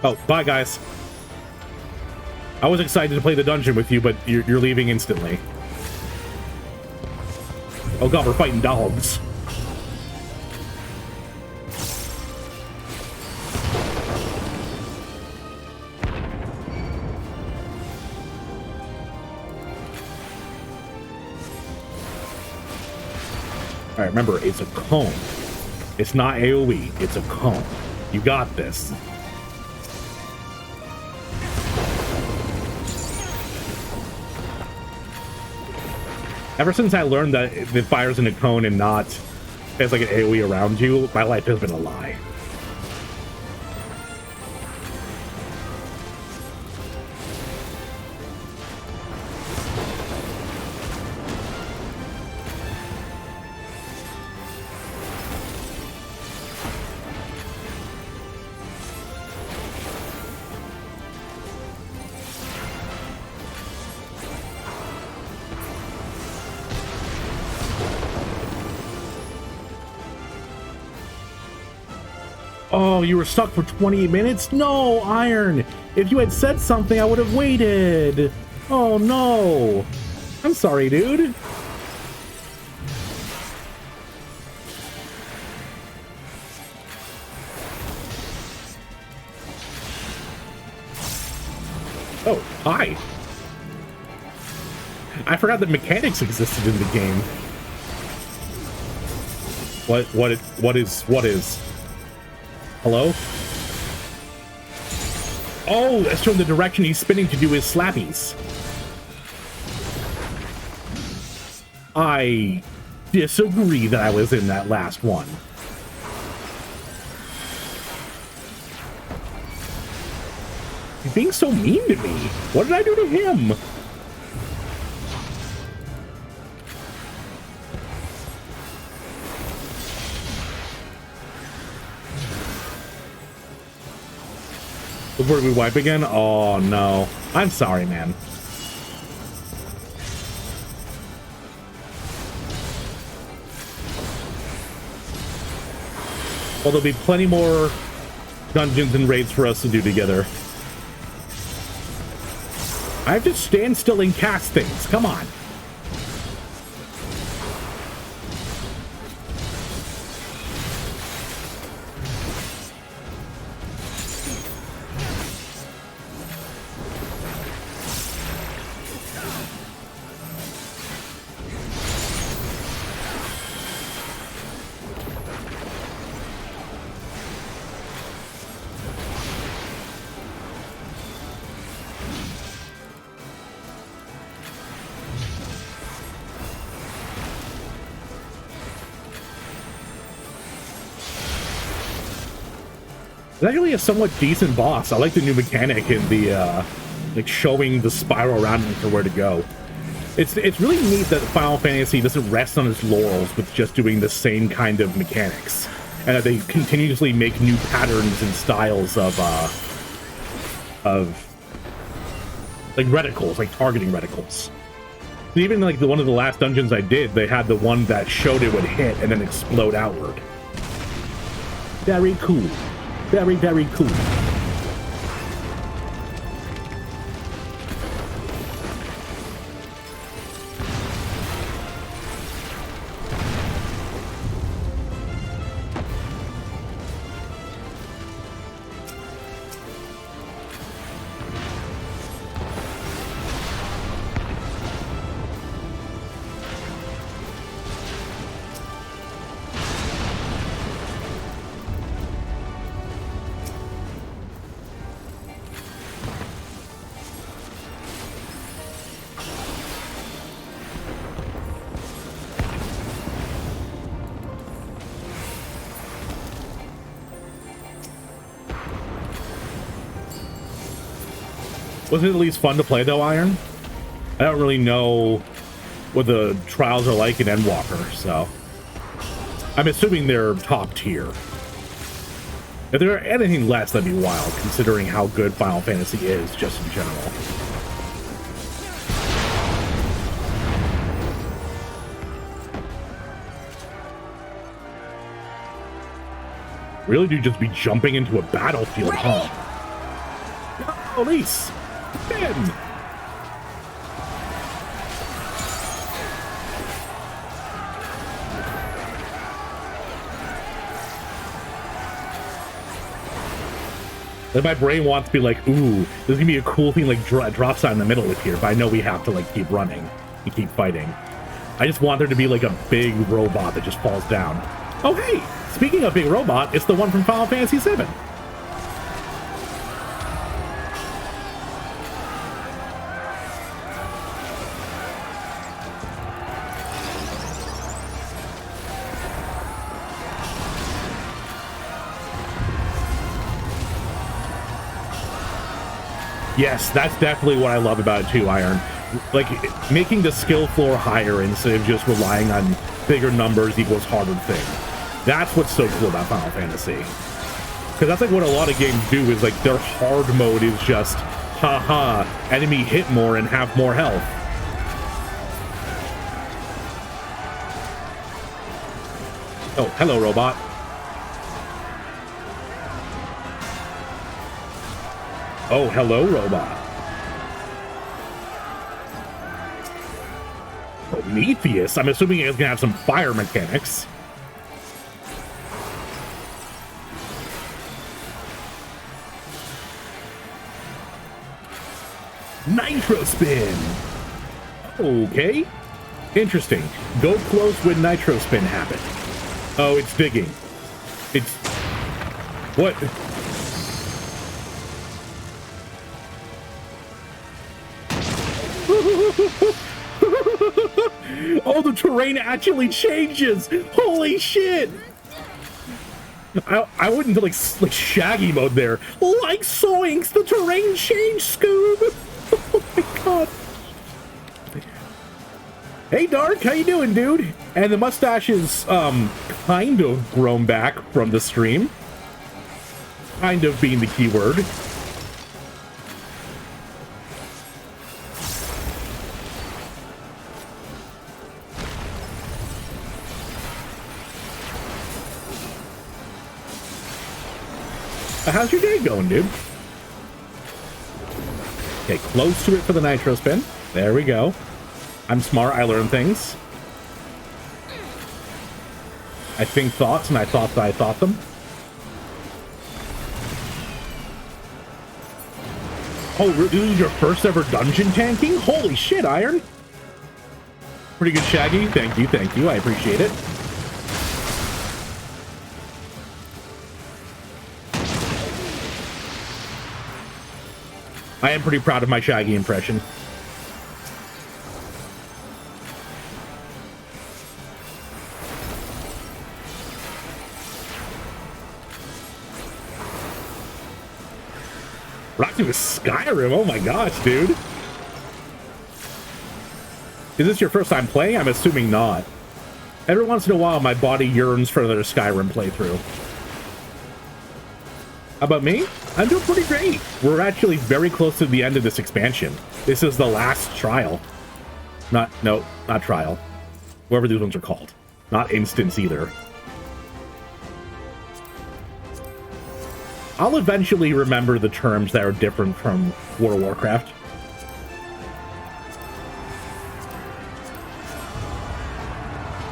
Oh, bye, guys. I was excited to play the dungeon with you, but you're leaving instantly. Oh god, we're fighting dogs. Alright, remember, it's a cone. It's not AoE, it's a cone. You got this. Ever since I learned that it fires in a cone and not as like an AoE around you, my life has been a lie. Oh, you were stuck for 28 minutes? No, Iron! If you had said something, I would have waited! Oh no! I'm sorry, dude. Oh, hi. I forgot that mechanics existed in the game. What is? Hello? Oh, that's from the direction he's spinning to do his slappies. I disagree that I was in that last one. He's being so mean to me. What did I do to him? Where we wipe again? Oh no. I'm sorry, man. Well, there'll be plenty more dungeons and raids for us to do together. I have to stand still and cast things. Come on. It's actually a somewhat decent boss. I like the new mechanic in the, like, showing the spiral around him for where to go. It's really neat that Final Fantasy doesn't rest on its laurels with just doing the same kind of mechanics, and that they continuously make new patterns and styles of like reticles, like targeting reticles. Even like one of the last dungeons I did, they had the one that showed it would hit and then explode outward. Very cool. Very, very cool. Was it at least fun to play though, Iron? I don't really know what the trials are like in Endwalker, so I'm assuming they're top tier. If they're anything less, that'd be wild, considering how good Final Fantasy is just in general. Really do just be jumping into a battlefield, huh? Police! Ben! Like my brain wants to be like, ooh, there's gonna be a cool thing like drops out in the middle of here, but I know we have to like keep running and keep fighting. I just want there to be like a big robot that just falls down. Oh hey, speaking of big robot, it's the one from Final Fantasy VII. Yes, that's definitely what I love about it too, Iron. Like, making the skill floor higher instead of just relying on bigger numbers equals harder thing. That's what's so cool about Final Fantasy. Because that's like what a lot of games do, is like their hard mode is just, haha, enemy hit more and have more health. Oh, hello, robot. Oh, hello, robot. Prometheus? I'm assuming it's gonna have some fire mechanics. Nitro Spin! Okay. Interesting. Go close when Nitro Spin happened. Oh, it's digging. It's... What? Oh, the terrain actually changes! Holy shit! I went into like Shaggy mode there. Like Soinks, the terrain changed, Scoob! Oh my god. Hey Dark, how you doing, dude? And the mustache is kind of grown back from the stream. Kind of being the key word. How's your day going, dude? Okay, close to it for the Nitro Spin. There we go. I'm smart, I learn things. I think thoughts, and I thought that I thought them. Oh, this is your first ever dungeon tanking? Holy shit, Iron! Pretty good, Shaggy. Thank you, I appreciate it. I am pretty proud of my Shaggy impression. Rocking with Skyrim, oh my gosh, dude. Is this your first time playing? I'm assuming not. Every once in a while, my body yearns for another Skyrim playthrough. How about me? I'm doing pretty great. We're actually very close to the end of this expansion. This is the last trial. Not trial. Whatever these ones are called. Not instance either. I'll eventually remember the terms that are different from World of Warcraft.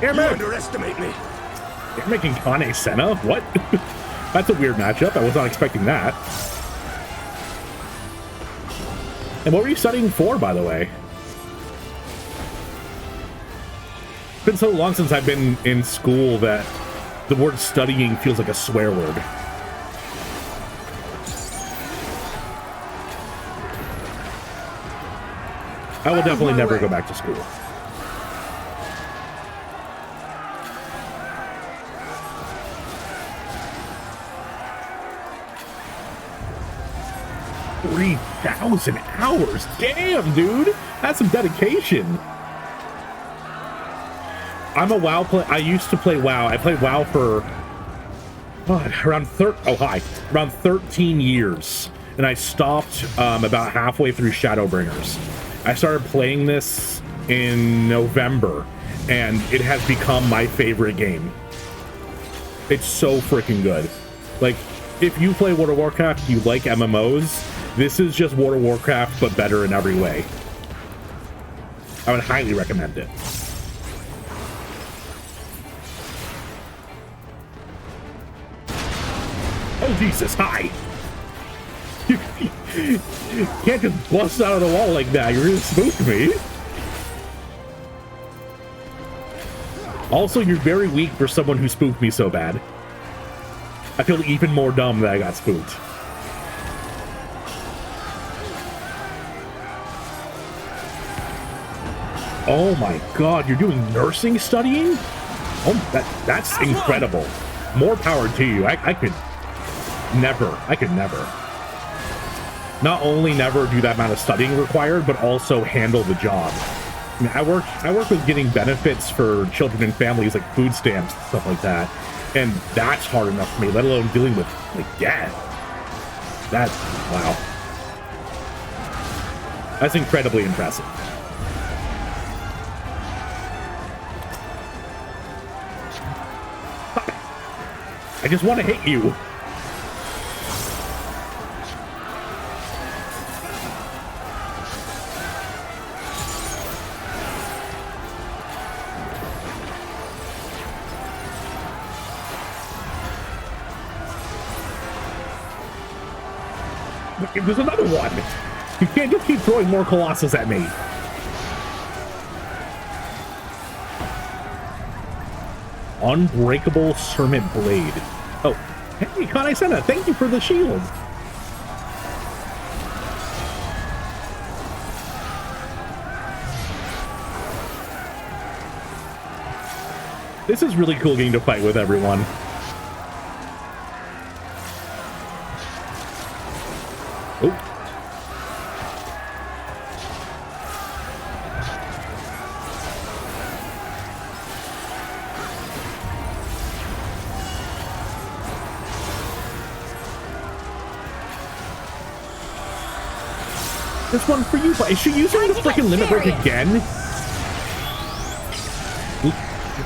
You underestimate me. You're making Kane Senna? What? That's a weird matchup. I was not expecting that. And what were you studying for, by the way? It's been so long since I've been in school that the word studying feels like a swear word. I will definitely never go back to school. $3,000 hours. Damn, dude. That's some dedication. I'm a WoW player. I used to play WoW. I played WoW for around 13 years. And I stopped about halfway through Shadowbringers. I started playing this in November, and it has become my favorite game. It's so freaking good. Like, if you play World of Warcraft, you like MMOs, this is just World of Warcraft, but better in every way. I would highly recommend it. Oh, Jesus, hi! You can't just bust out of the wall like that. You're gonna spook me. Also, you're very weak for someone who spooked me so bad. I feel even more dumb that I got spooked. Oh my god, you're doing nursing studying? Oh, that's incredible. More power to you. I could never. Not only never do that amount of studying required, but also handle the job. I mean, I work with getting benefits for children and families, like food stamps and stuff like that. And that's hard enough for me, let alone dealing with, like, death. Wow. That's incredibly impressive. I just want to hit you. There's another one. You can't just keep throwing more Colossus at me. Unbreakable Serpent Blade. Oh, hey, Kanisena, thank you for the shield. This is really cool getting to fight with everyone. Oh. This one for you, but is she using the freaking limit break again?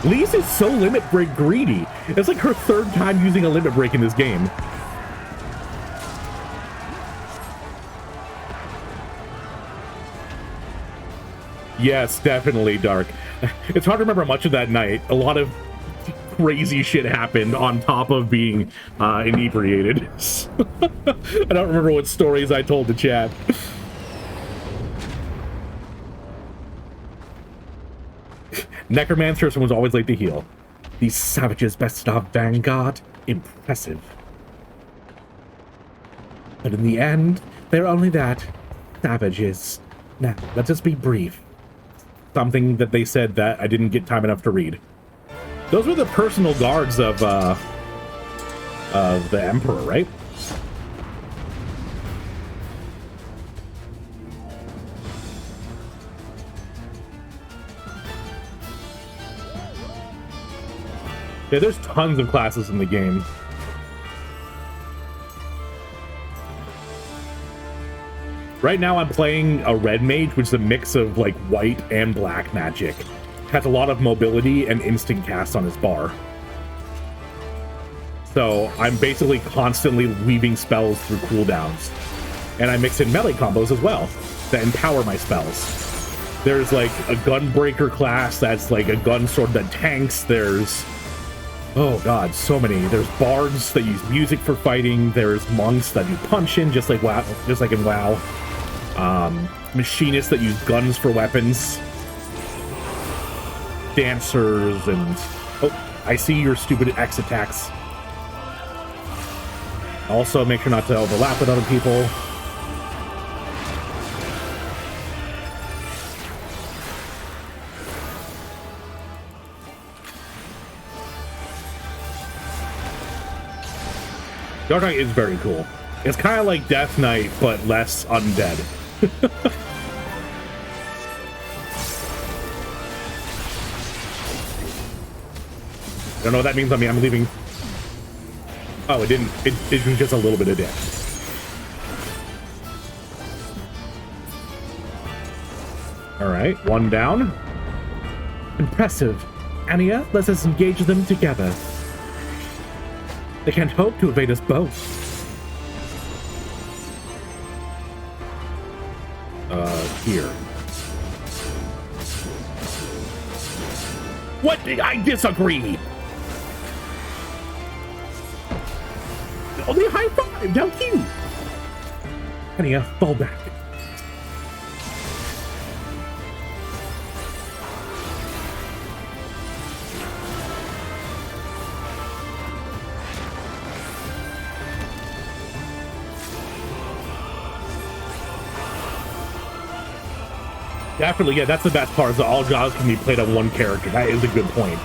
Lise is so limit break greedy. It's like her third time using a limit break in this game. Yes, definitely, Dark. It's hard to remember much of that night. A lot of crazy shit happened on top of being inebriated. I don't remember what stories I told to chat. Necromancer was always late to heal. These savages bested our vanguard. Impressive. But in the end, they're only that. Savages. Now, let us be brief. Something that they said that I didn't get time enough to read. Those were the personal guards of the Emperor, right? Yeah, there's tons of classes in the game. Right now I'm playing a red mage, which is a mix of like white and black magic. Has a lot of mobility and instant cast on his bar. So I'm basically constantly weaving spells through cooldowns. And I mix in melee combos as well that empower my spells. There's like a gunbreaker class that's like a gun sword that tanks. There's, oh god, so many. There's bards that use music for fighting. There's monks that do punch-in, just like WoW, just like in WoW. Machinists that use guns for weapons. Dancers and... Oh, I see your stupid X attacks. Also, make sure not to overlap with other people. Dark Knight is very cool. It's kind of like Death Knight, but less undead. I don't know what that means on me. I'm leaving. Oh, it didn't. It was just a little bit of death. All right, one down. Impressive. Anya, let us engage them together. They can't hope to evade us both. Here. What? I disagree. Oh, they high five. How cute. Anya, fall back. Definitely, yeah, that's the best part, is that all jobs can be played on one character. That is a good point.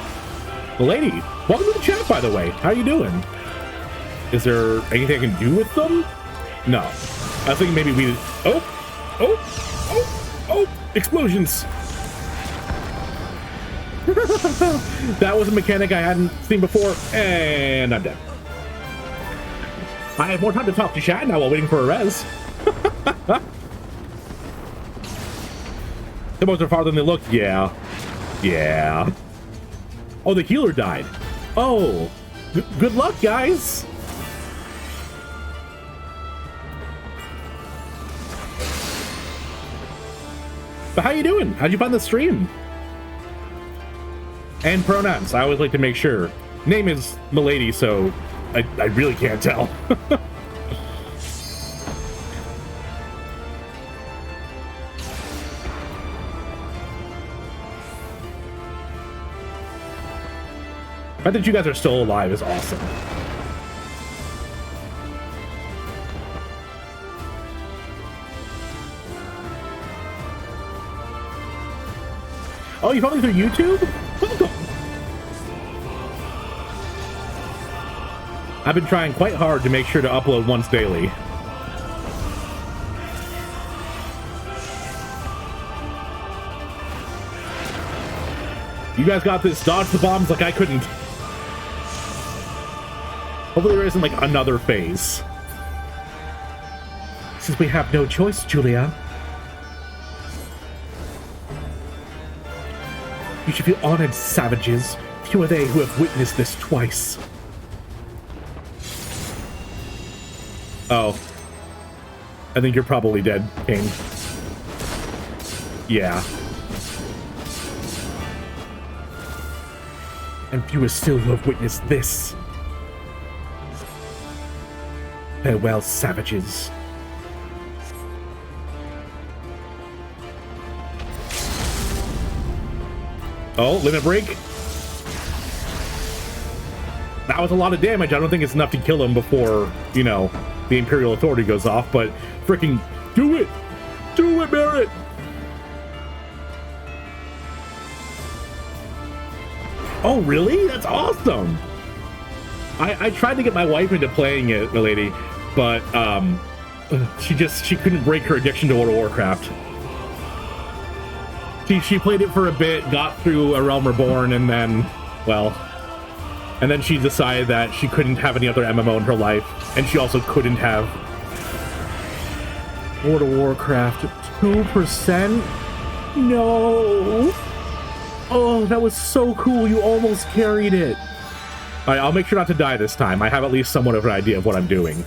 Lady, welcome to the chat, by the way. How are you doing? Is there anything I can do with them? No. I was thinking maybe we... Oh! Explosions! That was a mechanic I hadn't seen before, and I'm dead. I have more time to talk to chat now while waiting for a res. The most are farther than they look. Yeah. Yeah. Oh, the healer died. Oh. Good luck, guys. But how you doing? How'd you find the stream? And pronouns. I always like to make sure. Name is Milady, so I really can't tell. fact that you guys are still alive is awesome. Oh, you found me through YouTube? Welcome. I've been trying quite hard to make sure to upload once daily. You guys got this. Dodge the bombs like I couldn't. Hopefully there isn't like another phase. Since we have no choice, Julia. You should feel honored, savages. Few are they who have witnessed this twice. Oh. I think you're probably dead, Kane. Yeah. And fewer still who have witnessed this. Farewell, savages. Oh, limit break. That was a lot of damage. I don't think it's enough to kill him before, you know, the Imperial Authority goes off, but freaking do it! Do it, Barrett! Oh, really? That's awesome! I tried to get my wife into playing it, milady, but she couldn't break her addiction to World of Warcraft. She played it for a bit, got through A Realm Reborn, and then, well, and then she decided that she couldn't have any other MMO in her life, and she also couldn't have World of Warcraft. 2%? No! Oh, that was so cool. You almost carried it. All right, I'll make sure not to die this time. I have at least somewhat of an idea of what I'm doing.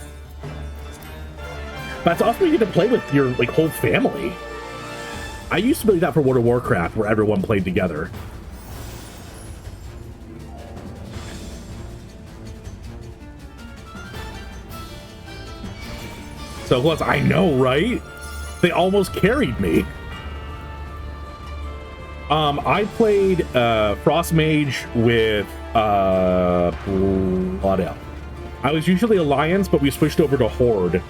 But it's awesome you get to play with your like whole family. I used to believe that for World of Warcraft, where everyone played together. So close. I know, right? They almost carried me. I played Frost Mage with Blood Elf. I was usually Alliance, but we switched over to Horde.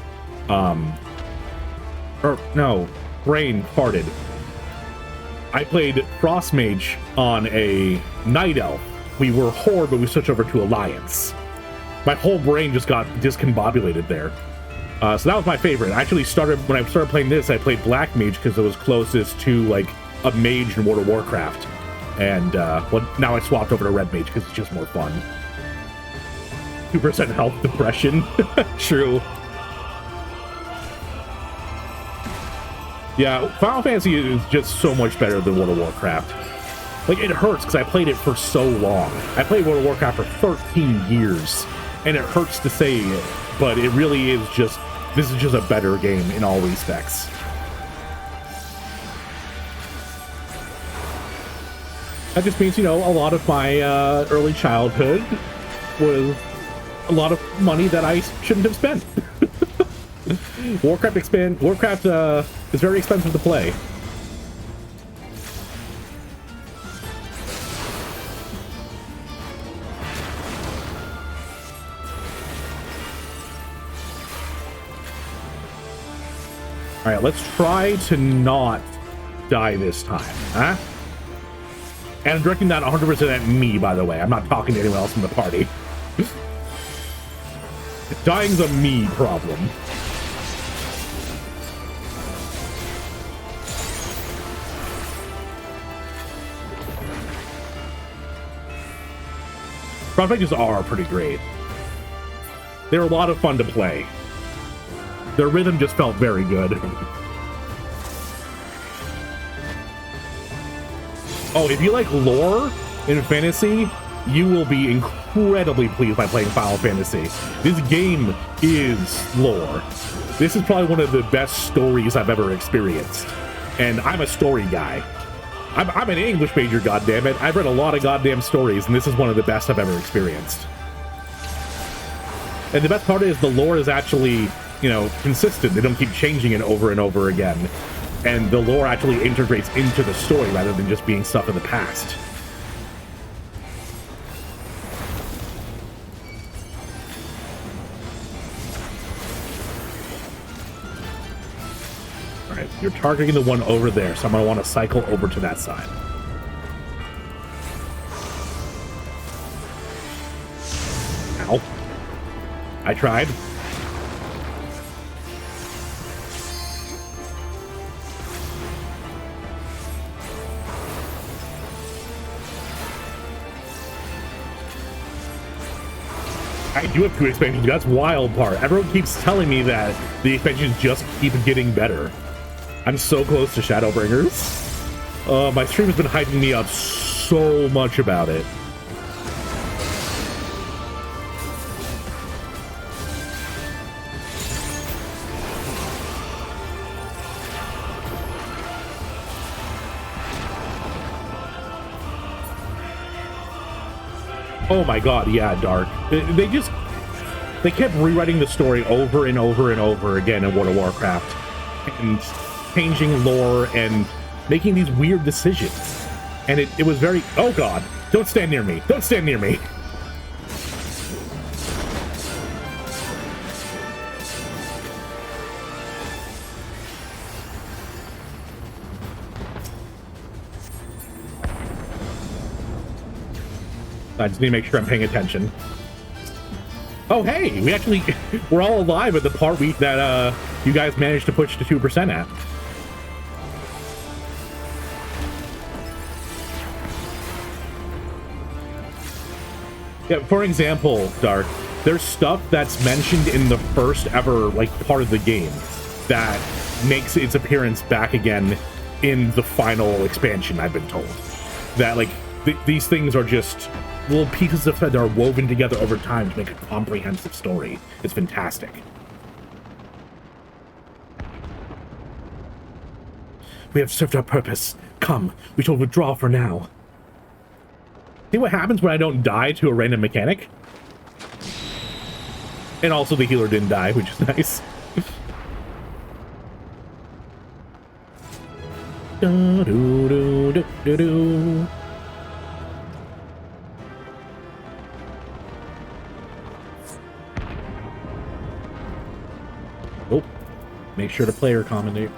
Or no, brain farted. I played Frost Mage on a Night Elf. We were Horde, but we switched over to Alliance. My whole brain just got discombobulated there. So that was my favorite. I actually when I started playing this, I played Black Mage because it was closest to like a mage in World of Warcraft. And well, now I swapped over to Red Mage because it's just more fun. 2% health depression. True. Yeah, Final Fantasy is just so much better than World of Warcraft. Like, it hurts because I played it for so long. I played World of Warcraft for 13 years, and it hurts to say it, but it really is just, this is just a better game in all respects. That just means, you know, a lot of my early childhood was a lot of money that I shouldn't have spent. Warcraft is very expensive to play. All right, let's try to not die this time, huh? And I'm directing that 100% at me, by the way. I'm not talking to anyone else in the party. Dying's a me problem. Projects are pretty great. They're a lot of fun to play. Their rhythm just felt very good. Oh, if you like lore in fantasy, you will be incredibly pleased by playing Final Fantasy. This game is lore. This is probably one of the best stories I've ever experienced. And I'm a story guy. I'm an English major, goddammit. I've read a lot of goddamn stories, and this is one of the best I've ever experienced. And the best part is the lore is actually, you know, consistent. They don't keep changing it over and over again. And the lore actually integrates into the story rather than just being stuff in the past. Alright, you're targeting the one over there, so I'm going to want to cycle over to that side. Ow. I tried. I do have 2 expansions. That's wild part. Everyone keeps telling me that the expansions just keep getting better. I'm so close to Shadowbringers. My stream has been hyping me up so much about it. Oh my god, yeah, Dark. They kept rewriting the story over and over and over again in World of Warcraft. And changing lore and making these weird decisions. And it was very... Oh god, don't stand near me. Don't stand near me. I just need to make sure I'm paying attention. Oh, hey, we're all alive at the part that you guys managed to push to 2% at. Yeah, for example, Dark, there's stuff that's mentioned in the first ever, part of the game that makes its appearance back again in the final expansion, I've been told. That, these things are just little pieces of thread that are woven together over time to make a comprehensive story. It's fantastic. We have served our purpose. Come, we shall withdraw for now. See what happens when I don't die to a random mechanic? And also the healer didn't die, which is nice. Do, do, do, do, do, do. Oh, make sure to player commentate.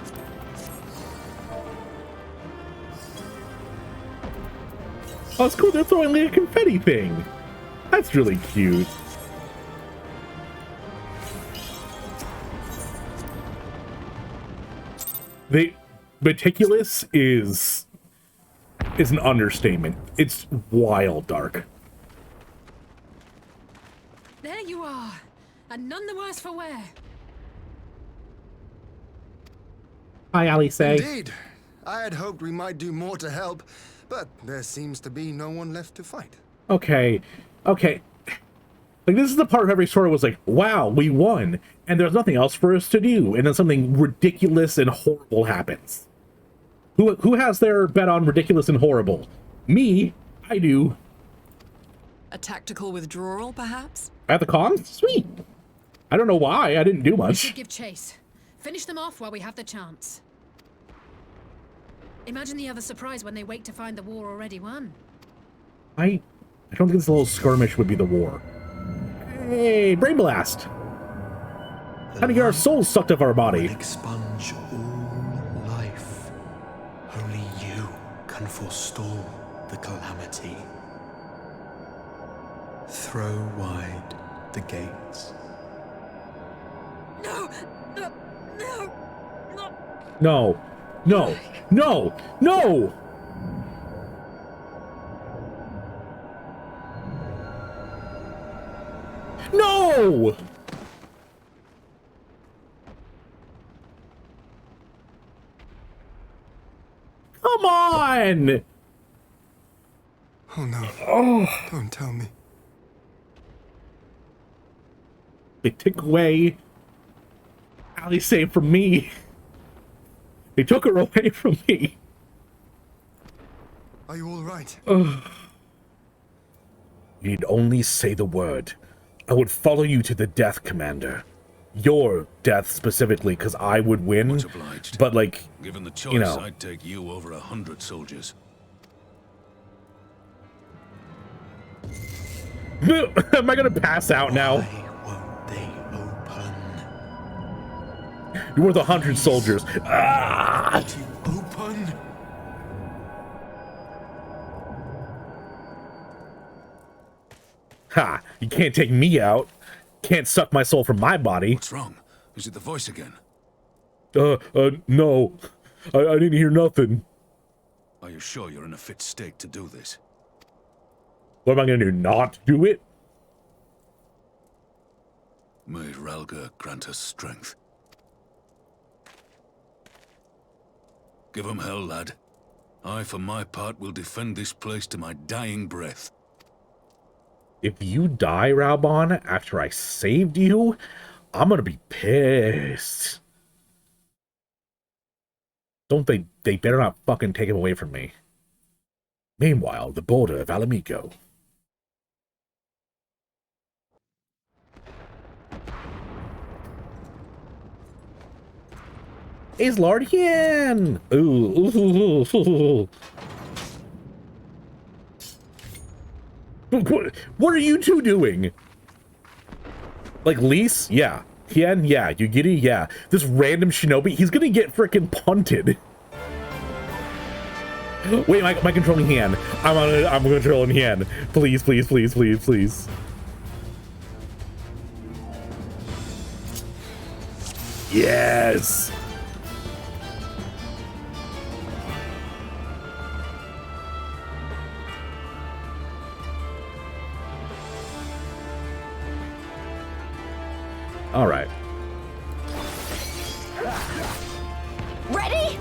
Oh, it's cool. They're throwing a confetti thing. That's really cute. Meticulous is an understatement. It's wild, Dark. There you are, and none the worse for wear. Hi, Alice. Indeed. I had hoped we might do more to help, but there seems to be no one left to fight. Okay. This is the part of every story was wow, we won, and there's nothing else for us to do, and then something ridiculous and horrible happens. Who has their bet on ridiculous and horrible? Me. I do. A tactical withdrawal, perhaps? At the con? Sweet. I don't know why. I didn't do We much. should give chase. Finish them off while we have the chance. Imagine the other surprise when they wake to find the war already won. I don't think this little skirmish would be the war. Hey, Brain Blast! How to get our souls sucked out of our body? Expunge all life. Only you can forestall the calamity. Throw wide the gates. No! No! No! No. No. No. No! No! Come on! Oh no. Oh. Don't tell me. They took away Alice from me. They took her away from me. Are you all right? You'd only say the word. I would follow you to the death, Commander. Your death specifically, because I would win. Much obliged. But given the choice, you know. I'd take you over 100 soldiers. Am I gonna pass out now? You're worth 100 soldiers. Ah! Open. Ha! You can't take me out. Can't suck my soul from my body. What's wrong? Is it the voice again? No. I didn't hear nothing. Are you sure you're in a fit state to do this? What am I gonna do? Not do it? May Ralga grant us strength. Give 'em hell, lad. I, for my part, will defend this place to my dying breath. If you die, Raubon, after I saved you, I'm gonna be pissed. Don't they better not fucking take him away from me. Meanwhile, the border of Alamico. Is Lord Hien! Ooh. What are you two doing? Like Lise? Yeah. Hien? Yeah. Yugiri? Yeah. This random shinobi, he's gonna get freaking punted. Wait, am I controlling Hien? I'm controlling Hien. Please, please, please, please, please. Yes! All right. Ready?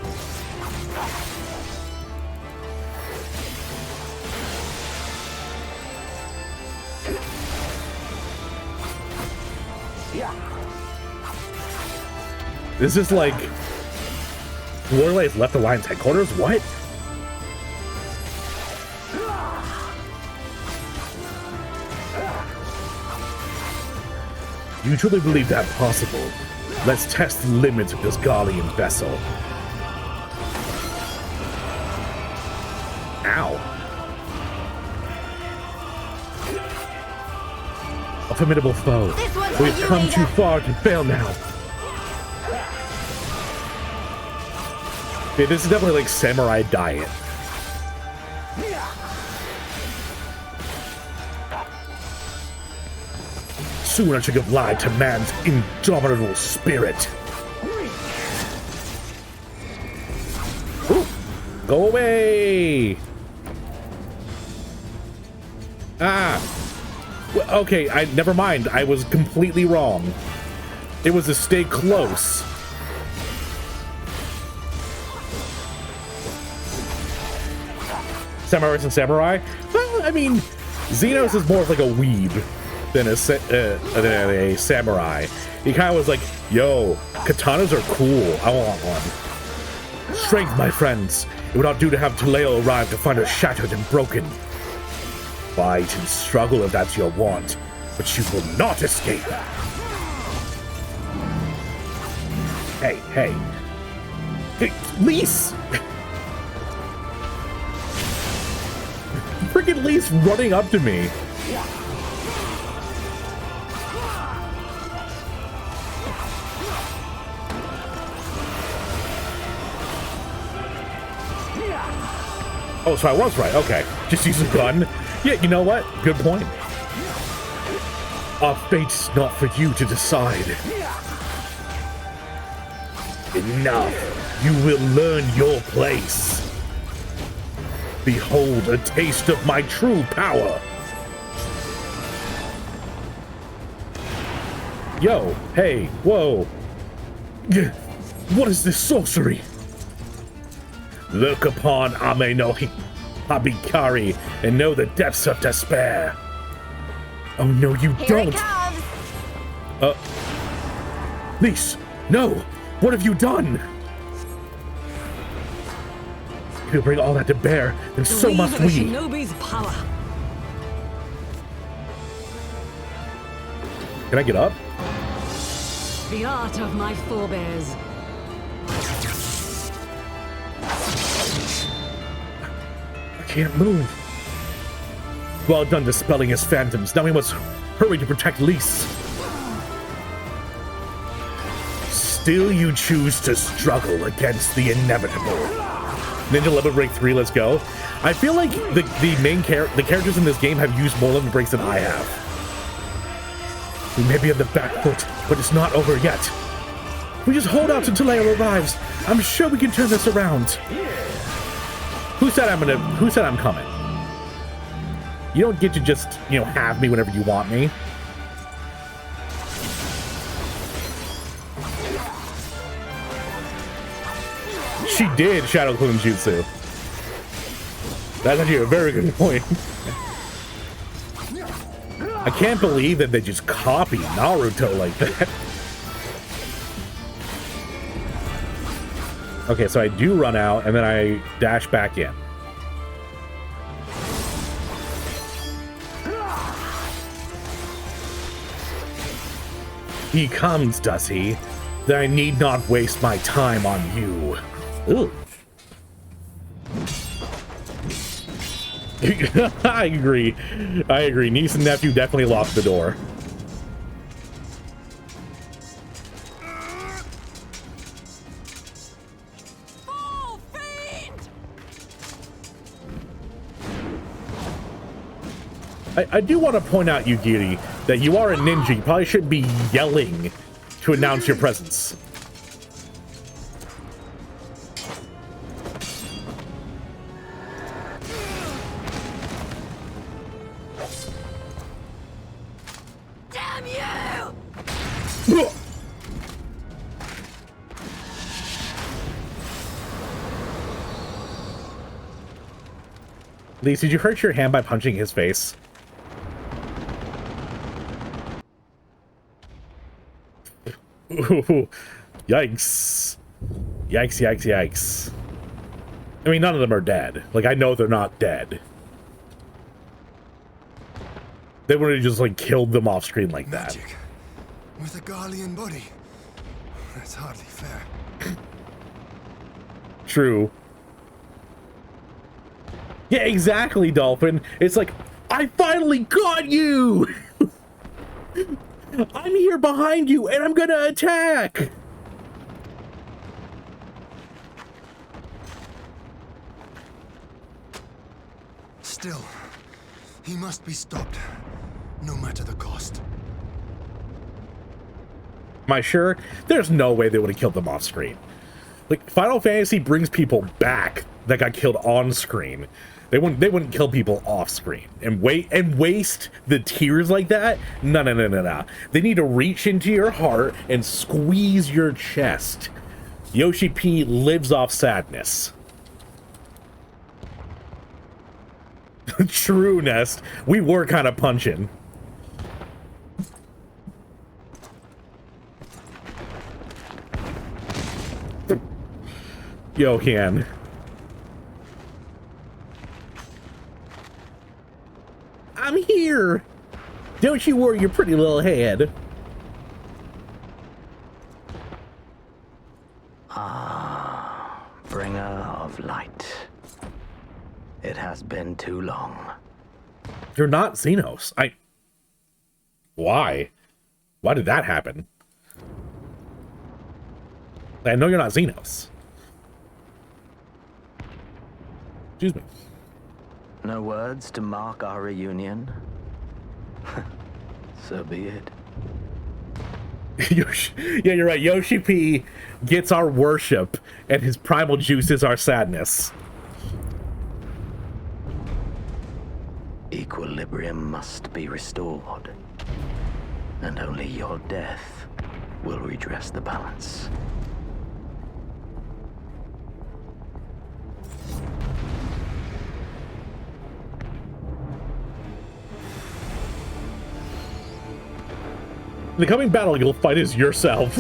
Is this like Warley's left Alliance headquarters? What? You truly believe that possible? Let's test the limits of this Garlean vessel. Ow. A formidable foe. We've come too far to fail now. Okay, this is definitely like samurai diet. Soon I shall give life to man's indomitable spirit. Ooh, go away! Ah! Well, okay, never mind. I was completely wrong. It was to stay close. Samurai and samurai? Well, I mean, Xenos is more of like a weeb than a samurai. He kind of was like, yo, katanas are cool. I want one. Strength, my friends. It would not do to have Tuleo arrive to find her shattered and broken. Fight and struggle if that's your want, but you will not escape. Hey, hey. Hey, Lise! Freaking Lise running up to me. Oh, so I was right. Okay. Just use a gun. Yeah, you know what? Good point. Our fate's not for you to decide. Enough. You will learn your place. Behold a taste of my true power. Yo, hey, whoa. What is this sorcery? Look upon Ame no Habikari and know the depths of despair. Oh no, you don't. Lise, no. What have you done? If you bring all that to bear, then so must we. Shinobi's power. Can I get up? The art of my forebears. I can't move. Well done dispelling his phantoms. Now we must hurry to protect Lise. still you choose to struggle against the inevitable. Ninja limit break 3, let's go. I feel like the characters in this game have used more limit breaks than I have. We may be on the back foot, but it's not over yet. We just hold out until Leia arrives. I'm sure we can turn this around. Who said I'm coming? You don't get to just, you know, have me whenever you want me. She did Shadow Clone Jutsu. That's actually a very good point. I can't believe that they just copied Naruto like that. Okay, so I do run out, and then I dash back in. He comes, does he? Then I need not waste my time on you. Ooh. I agree. I agree. Niece and nephew definitely locked the door. I do want to point out, Yugiri, that you are a ninja. You probably shouldn't be yelling to announce your presence. Damn you! Lise, did you hurt your hand by punching his face? Ooh, yikes. Yikes, yikes, yikes. I mean, none of them are dead. Like, I know they're not dead. They would have just, like, killed them off screen like that. Magic with a Garlean body. That's hardly fair. True. Yeah, exactly, Dolphin. It's like, I finally got you! I'm here behind you, and I'm gonna attack! Still, he must be stopped, no matter the cost. Am I sure? There's no way they would have killed them off screen. Like, Final Fantasy brings people back that got killed on screen. They wouldn't kill people off screen and waste the tears like that. No. They need to reach into your heart and squeeze your chest. Yoshi P lives off sadness. True, Nest. We were kind of punching. Johan. I'm here! Don't you worry your pretty little head. Ah, bringer of light. It has been too long. You're not Xenos. Why? Why did that happen? I know you're not Xenos. Excuse me. No words to mark our reunion? So be it. Yeah, you're right. Yoshi P gets our worship, and his primal juice is our sadness. Equilibrium must be restored, and only your death will redress the balance. The coming battle you'll fight is yourself.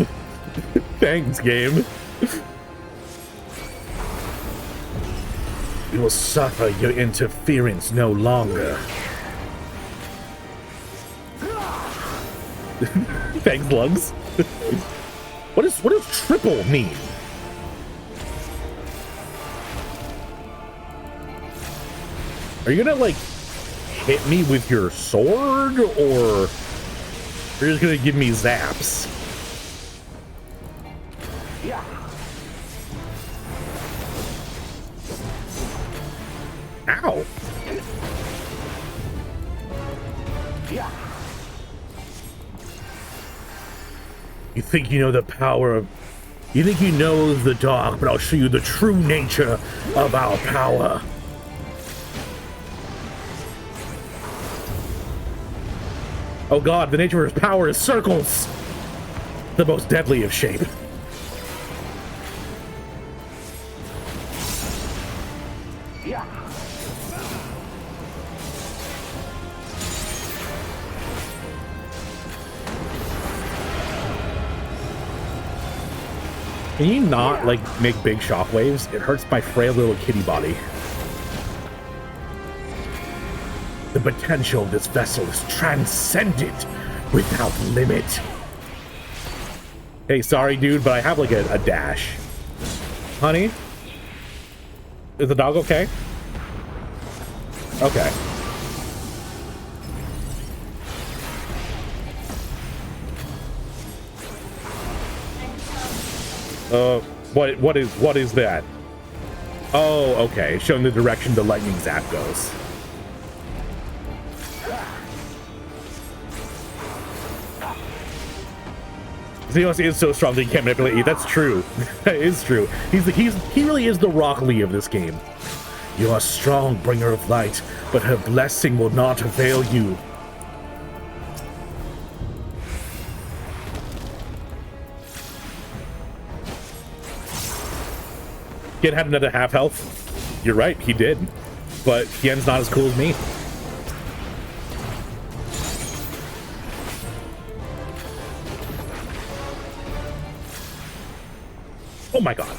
Thanks, game. You will suffer your interference no longer. Thanks, Lugs. What does triple mean? Are you gonna, like, hit me with your sword, or you're just gonna give me zaps? Ow! You think you know the power of... You think you know the dark, but I'll show you the true nature of our power. Oh god, the nature of his power is circles! The most deadly of shape. Can you not, like, make big shockwaves? It hurts my frail little kitty body. The potential of this vessel is transcendent without limit. Hey, sorry, dude, but I have, like, a dash. Honey? Is the dog okay? Okay. What is that? Oh, okay. Showing the direction the lightning zap goes. Xenos is so strong that he can't manipulate you. That's true. That is true. He really is the Rock Lee of this game. You are strong, bringer of light, but her blessing will not avail you. Kid had another half health. You're right, he did. But Hien's not as cool as me. Oh my god.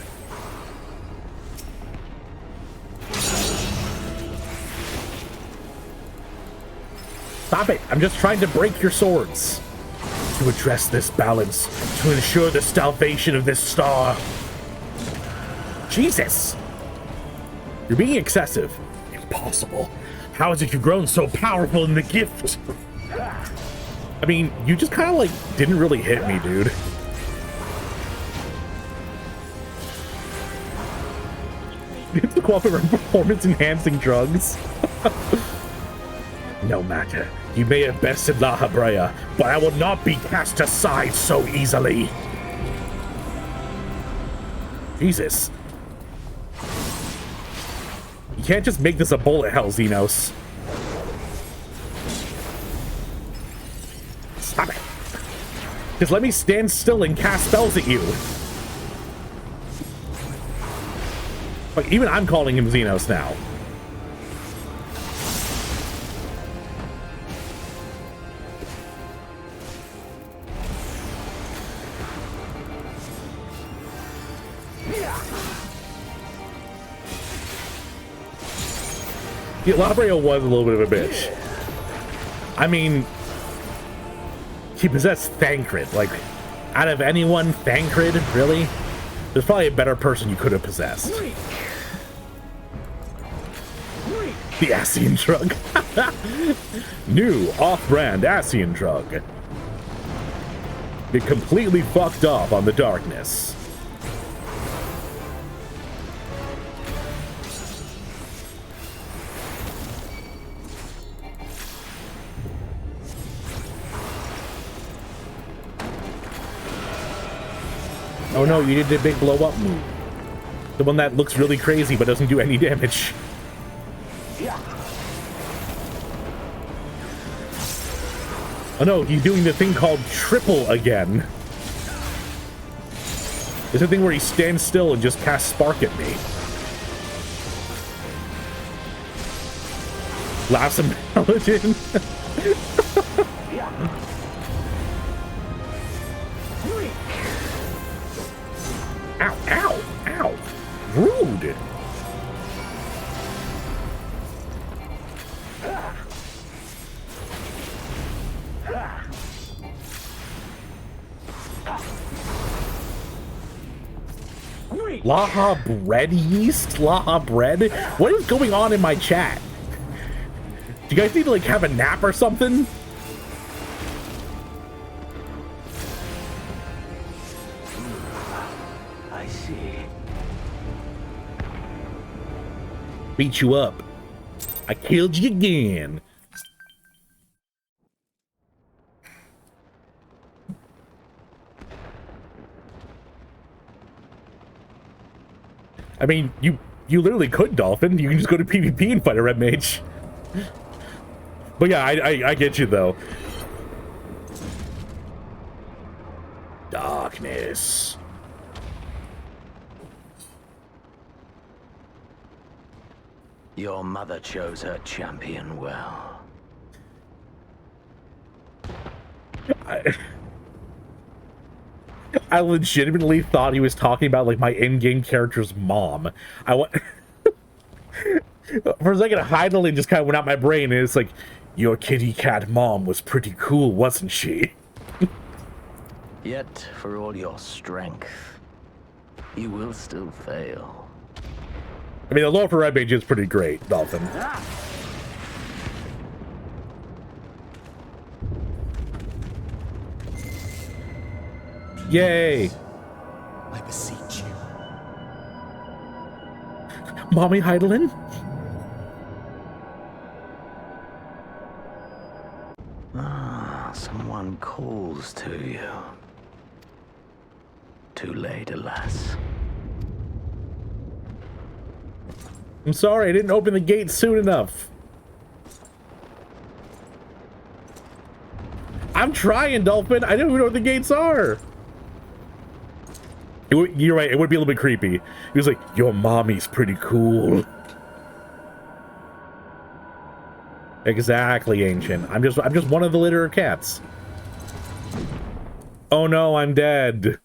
Stop it! I'm just trying to break your swords. To address this balance, to ensure the salvation of this star. Jesus! You're being excessive. Impossible. How is it you've grown so powerful in the gift? I mean, you just kind of like didn't really hit me, dude. It's the cooperative performance-enhancing drugs. No matter. You may have bested La Habrea, but I will not be cast aside so easily. Jesus. You can't just make this a bullet hell, Xenos. Stop it. Just let me stand still and cast spells at you. Like, even I'm calling him Xenos now. Yeah, Labrio was a little bit of a bitch. I mean, he possessed Thancred. Like, out of anyone, Thancred, really? There's probably a better person you could have possessed. The Ascian drug. New off-brand Ascian drug. It completely fucked up on the darkness. Oh no, you did the big blow up move. The one that looks really crazy but doesn't do any damage. Oh no, he's doing the thing called triple again. It's the thing where he stands still and just casts spark at me. Blossom Paladin. Ow, ow, ow. Rude. Laha bread yeast? Laha bread? What is going on in my chat? Do you guys need to like have a nap or something? I see. Beat you up. I killed you again. I mean, you literally could, Dolphin. You can just go to PvP and fight a red mage. But yeah, I get you, though. Darkness. Your mother chose her champion well. I legitimately thought he was talking about, like, my in-game character's mom. For a second, Heidelin just kind of went out my brain, and it's like, your kitty cat mom was pretty cool, wasn't she? Yet, for all your strength, you will still fail. I mean, the lore for Red Mage is pretty great, Dolphin. Yay! I beseech you. Mommy Heidelin? Someone calls to you. Too late, alas. I'm sorry, I didn't open the gate soon enough. I'm trying, Dolphin. I don't even know what the gates are. You're right, it would be a little bit creepy. He was like, your mommy's pretty cool. Exactly, Ancient. I'm just one of the litter of cats. Oh no, I'm dead.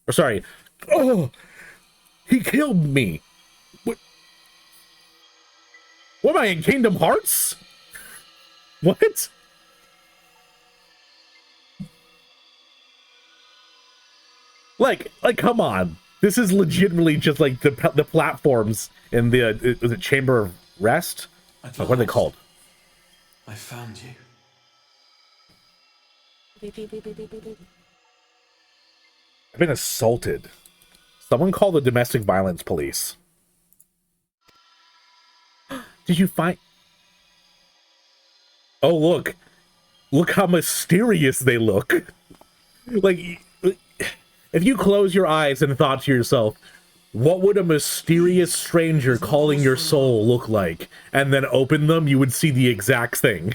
Or sorry. Oh, he killed me. What am I in Kingdom Hearts? What? Like, come on. This is legitimately just like the platforms in the is it Chamber of Rest? What are they called? I found you. I've been assaulted. Someone call the domestic violence police. Did you find... Oh, look. Look how mysterious they look. Like, if you close your eyes and thought to yourself, what would a mysterious stranger calling your soul look like? And then open them, you would see the exact thing.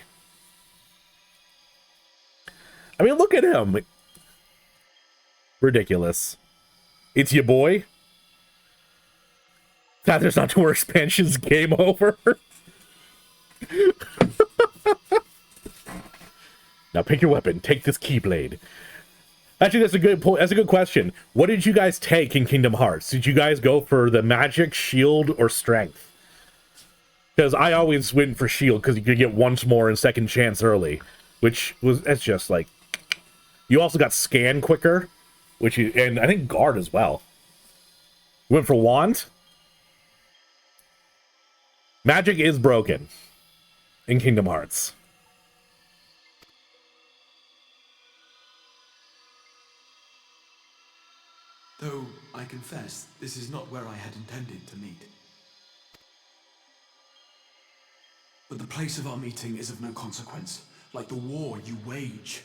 I mean, look at him. Ridiculous. It's your boy. There's not 2 more expansions. Game over. Now pick your weapon. Take this keyblade. Actually, that's a good point. That's a good question. What did you guys take in Kingdom Hearts? Did you guys go for the magic, shield, or strength? Because I always went for shield because you could get once more and second chance early, which was that's just like. You also got scan quicker, and I think guard as well. You went for wand. Magic is broken in Kingdom Hearts. Though, I confess, this is not where I had intended to meet. But the place of our meeting is of no consequence, like the war you wage.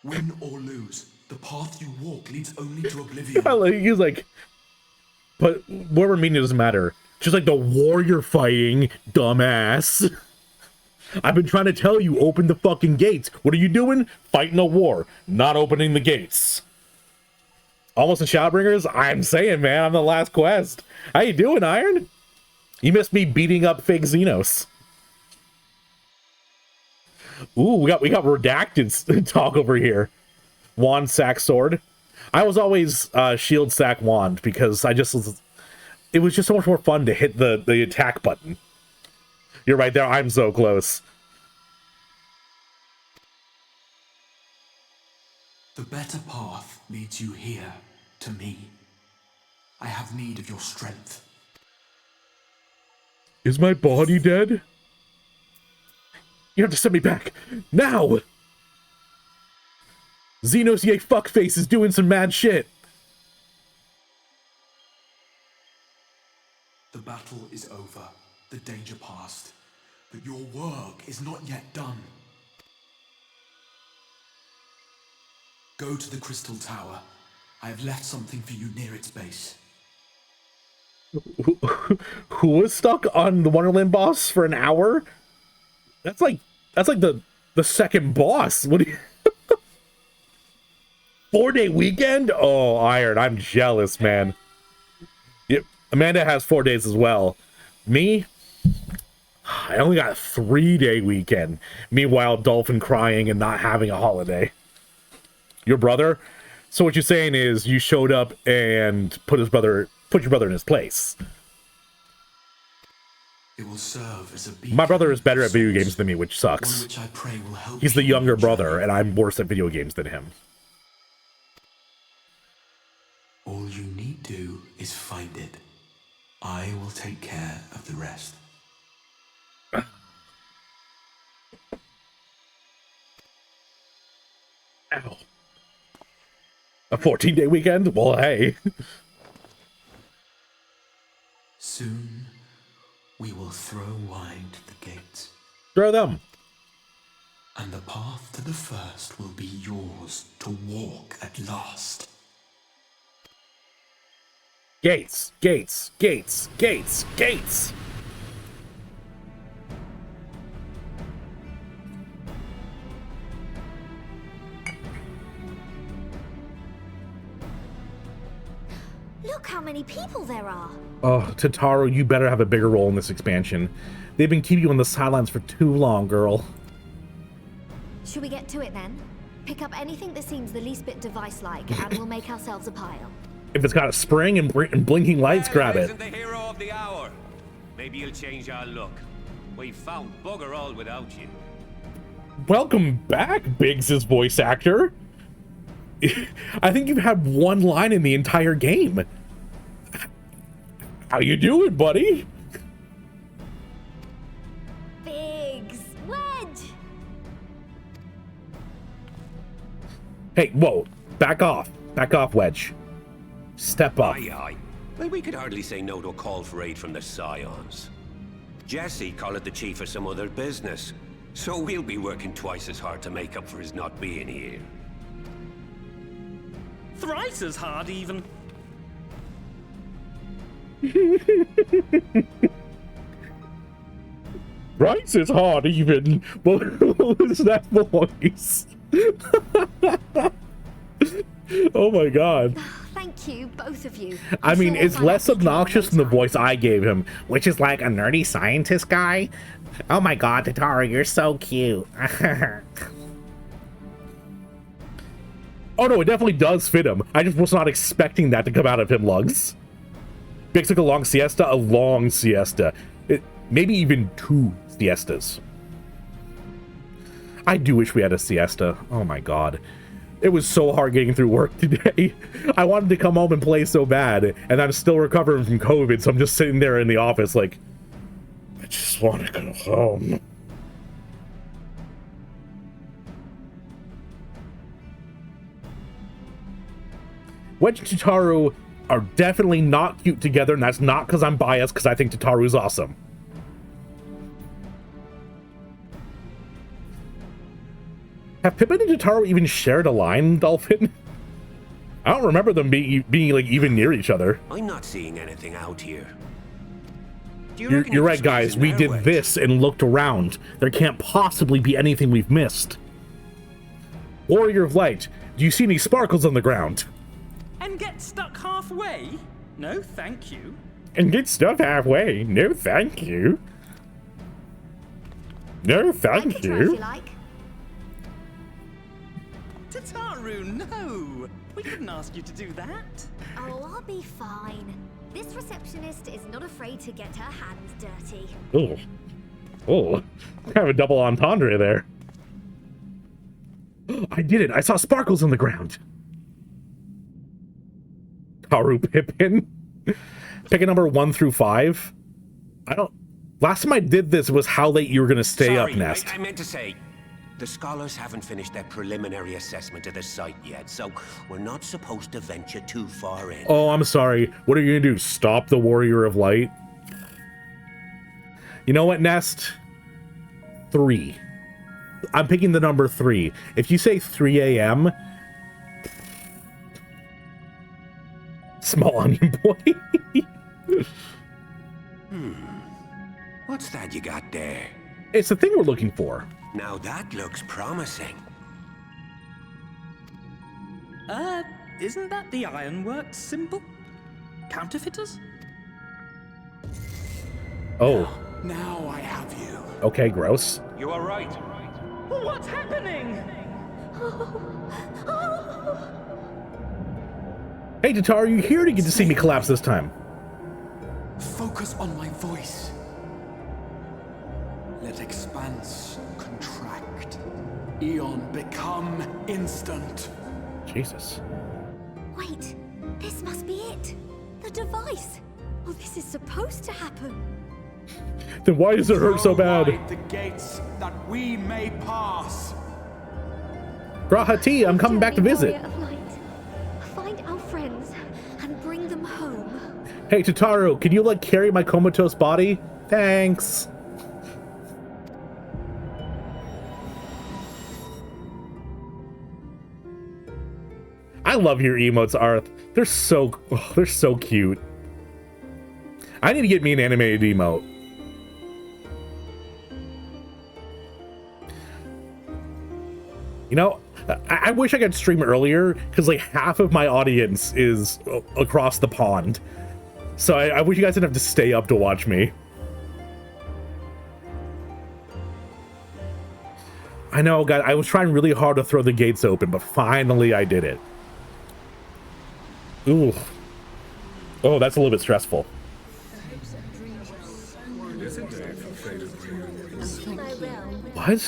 Win or lose, the path you walk leads only to oblivion. He's like, but where we're meeting doesn't matter. Just like the war you're fighting, dumbass. I've been trying to tell you, open the fucking gates. What are you doing? Fighting a war, not opening the gates. Almost a Shadowbringers? I'm saying, man, I'm the last quest. How you doing, Iron? You missed me beating up fake Xenos. Ooh, we got redacted talk over here. Wand, sack, sword. I was always shield, sack, wand because it was just so much more fun to hit the attack button. You're right there. I'm so close. The better path leads you here, to me. I have need of your strength. Is my body dead? You have to send me back. Now! Xenos Ye fuckface is doing some mad shit. The battle is over. The danger past. But your work is not yet done. Go to the Crystal Tower. I have left something for you near its base. Who was stuck on the Wonderland boss for an hour? That's like the second boss. What do you 4-day weekend? Oh, Iron, I'm jealous, man. Yep, Amanda has 4 days as well. Me, I only got a 3-day weekend. Meanwhile, Dolphin crying and not having a holiday. Your brother? So what you're saying is you showed up and put your brother in his place. It will serve as a My brother is better at video games than me, which sucks. which I pray will help He's the you younger on your brother, and I'm worse at video games than him. All you need do is find it. I will take care of the rest. Ow. A 14-day weekend? Well, hey. Soon, we will throw wide the gates. Throw them. And the path to the first will be yours to walk at last. Gates, gates, gates, gates, gates. Look how many people there are. Oh, Tataru, you better have a bigger role in this expansion. They've been keeping you on the sidelines for too long, girl. Should we get to it then? Pick up anything that seems the least bit device-like, and we'll make ourselves a pile. If it's got a spring and blinking lights, grab it. Isn't the hero of the hour? Maybe you'll change our look. We've found bugger all without you. Welcome back, Biggs' voice actor. I think you've had one line in the entire game. How you doing, buddy? Biggs! Wedge! Hey, whoa. Back off. Back off, Wedge. Step up. Aye, aye. Well, we could hardly say no to a call for aid from the Scions. Jesse called it the chief of some other business, so we'll be working twice as hard to make up for his not being here. Thrice as hard, even. Rice is hard, even. What was that voice? Oh my god. Thank you, both of you. I mean, it's less obnoxious than the voice I gave him, which is like a nerdy scientist guy. Oh my god, Tataru, you're so cute. Oh no, it definitely does fit him. I just was not expecting that to come out of him, Lugs. Big took a long siesta. Maybe even 2 siestas. I do wish we had a siesta. Oh my god. It was so hard getting through work today. I wanted to come home and play so bad, and I'm still recovering from COVID, so I'm just sitting there in the office like, I just want to go home. Wedge and Tataru are definitely not cute together, and that's not because I'm biased, because I think Tataru's awesome. Have Pippin and Tataru even shared a line, Dolphin? I don't remember them being like even near each other. I'm not seeing anything out here. You're right, guys. We did this and looked around. There can't possibly be anything we've missed. Warrior of Light, do you see any sparkles on the ground? And get stuck halfway? No, thank you. And get stuck halfway? No, thank you. No, thank you. Tataru, no! We didn't ask you to do that. Oh, I'll be fine. This receptionist is not afraid to get her hands dirty. Oh, kind of a double entendre there. I did it. I saw sparkles on the ground. Karu Pippin. Pick a number 1 through 5. Last time I did this was how late you were going to stay up, Nest. I meant to say, the scholars haven't finished their preliminary assessment of the site yet, so we're not supposed to venture too far in. Oh, I'm sorry. What are you going to do? Stop the Warrior of Light? You know what, Nest? 3. I'm picking the number 3. If you say 3 a.m., small onion boy. What's that you got there? It's the thing we're looking for. Now that looks promising. Isn't that the Ironworks symbol? Counterfeiters? Oh. Now I have you. Okay, gross. You are right. What's happening? Hey, Tataru, you here to get to see me collapse this time? Focus on my voice. Let expanse contract. Eon become instant. Jesus. Wait, this must be it. The device. Oh, this is supposed to happen. Then why does it hurt so bad? Provide the gates that we may pass. Grahati, I'm coming back to visit. Warrior of Light. Find our friends and bring them home. Hey, Tataru, can you, like, carry my comatose body? Thanks. I love your emotes, Arth. They're so cute. I need to get me an animated emote. You know, I wish I could stream earlier, because like half of my audience is across the pond. So I wish you guys didn't have to stay up to watch me. I know, guys, I was trying really hard to throw the gates open, but finally I did it. Ooh. Oh, that's a little bit stressful. What?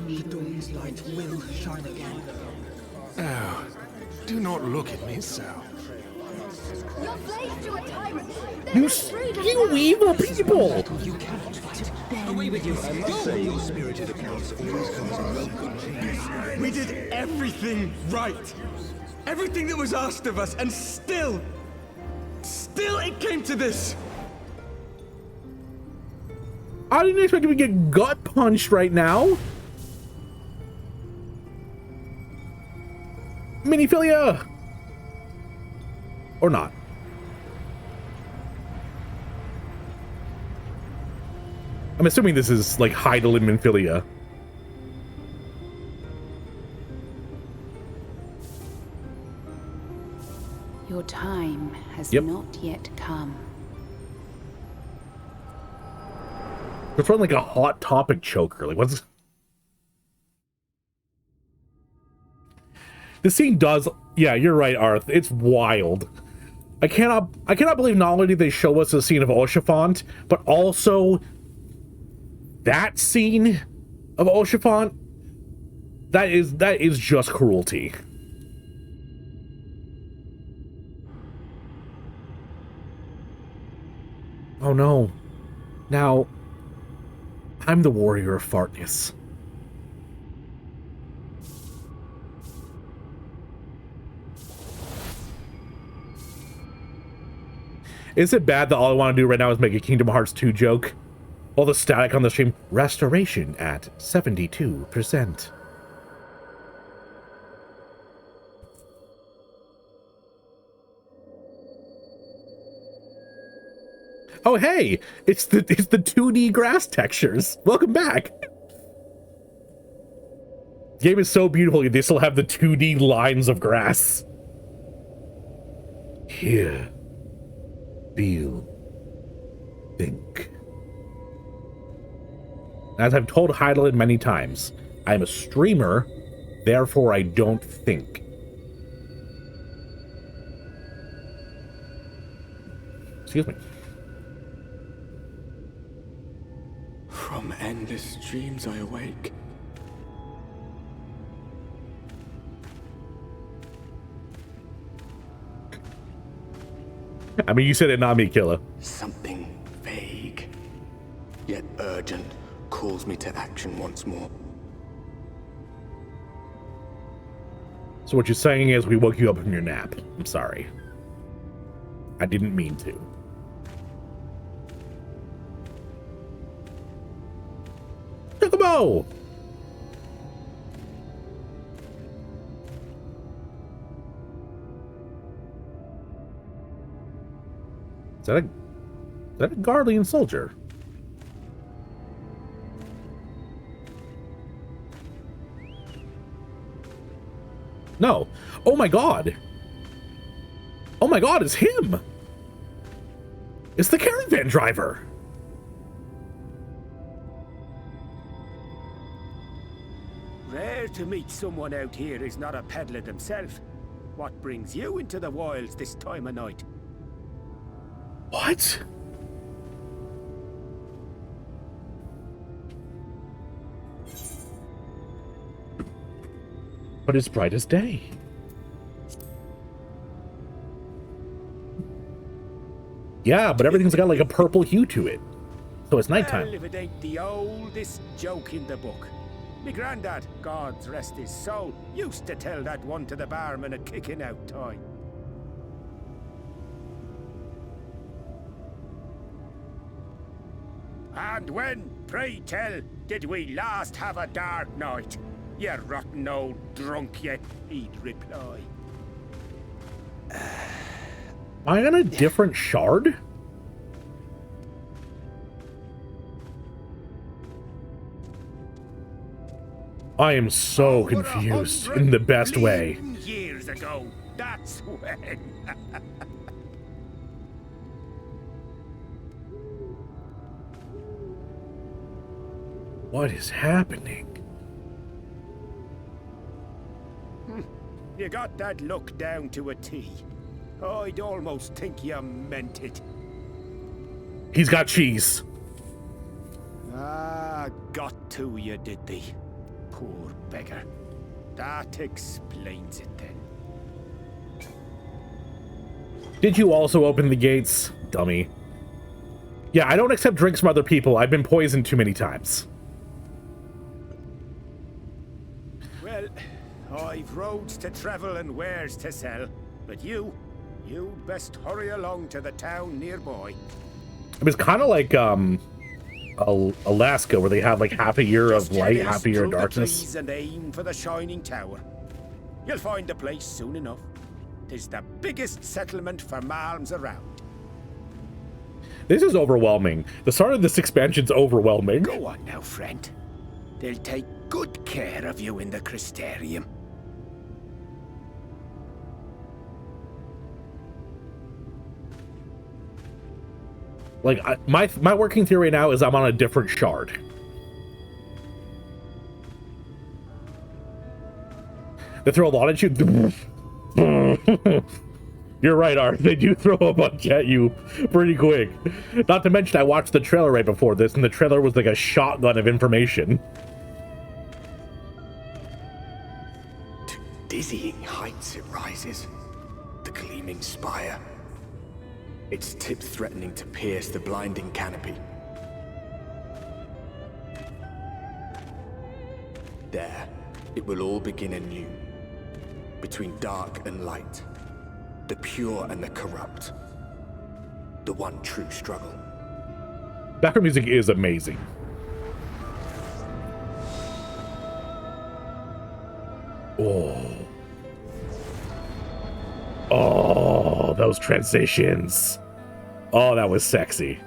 The dawn's light will shine again. Oh, do not look at me so. You're slaves to a tyrant. You evil people! You cannot fight. Away with you. I must say, your spirited accounts always comes in well good cheese. We did everything right. Everything that was asked of us, and still it came to this. I didn't expect him to get gut punched right now. Miniphilia! Or not. I'm assuming this is like Heidel and Minphilia. Your time has not yet come. It's running like a hot topic choker. Like, what's the scene does? Yeah, you're right, Arth. It's wild. I cannot believe not only did they show us the scene of Oshafont, but also that scene of Oshafont. That is just cruelty. Oh no. Now, I'm the warrior of fartness. Is it bad that all I want to do right now is make a Kingdom Hearts 2 joke? All the static on the stream, restoration at 72%. Oh hey, it's the 2D grass textures. Welcome back. The game is so beautiful, they still have the 2D lines of grass. Hear, feel, think. As I've told Heidelin many times, I'm a streamer, therefore I don't think. Excuse me. From endless dreams I awake. I mean, you said it, not me, Killa. Something vague, yet urgent, calls me to action once more. So what you're saying is we woke you up from your nap. I'm sorry. I didn't mean to. ammo! Is that a Guardian soldier? No. Oh my god! Oh my god, it's him! It's the caravan driver! Rare to meet someone out here who's not a peddler themselves. What brings you into the wilds this time of night? What? But it's bright as day. Yeah, but everything's got like a purple hue to it. So it's nighttime. Well, if it ain't the oldest joke in the book. Me granddad, God's rest his soul, used to tell that one to the barman at kicking out time. And when, pray tell, did we last have a dark night? You rotten old drunk yet, he'd reply. Am I on a different shard? I am so confused in the best way. Years ago, that's when. What is happening? You got that look down to a T. I'd almost think you meant it. He's got cheese. Ah, got to you, did they? Poor beggar. That explains it then. Did you also open the gates, dummy? Yeah, I don't accept drinks from other people. I've been poisoned too many times. Well, I've roads to travel and wares to sell, but you best hurry along to the town nearby. It was kind of like Alaska, where they have like half a year of light, half a year of darkness. And aim for the shining tower. You'll find the place soon enough. 'Tis the biggest settlement for malms around. This is overwhelming. The start of this expansion's overwhelming. Go on now, friend. They'll take good care of you in the Crystarium. Like, my working theory now is I'm on a different shard. They throw a lot at you. You're right, Art. They do throw a bunch at you pretty quick. Not to mention, I watched the trailer right before this, and the trailer was like a shotgun of information. To dizzying heights it rises. The gleaming spire. Its tip threatening to pierce the blinding canopy. There, it will all begin anew. Between dark and light. The pure and the corrupt. The one true struggle. Background music is amazing. Oh, those transitions. Oh, that was sexy.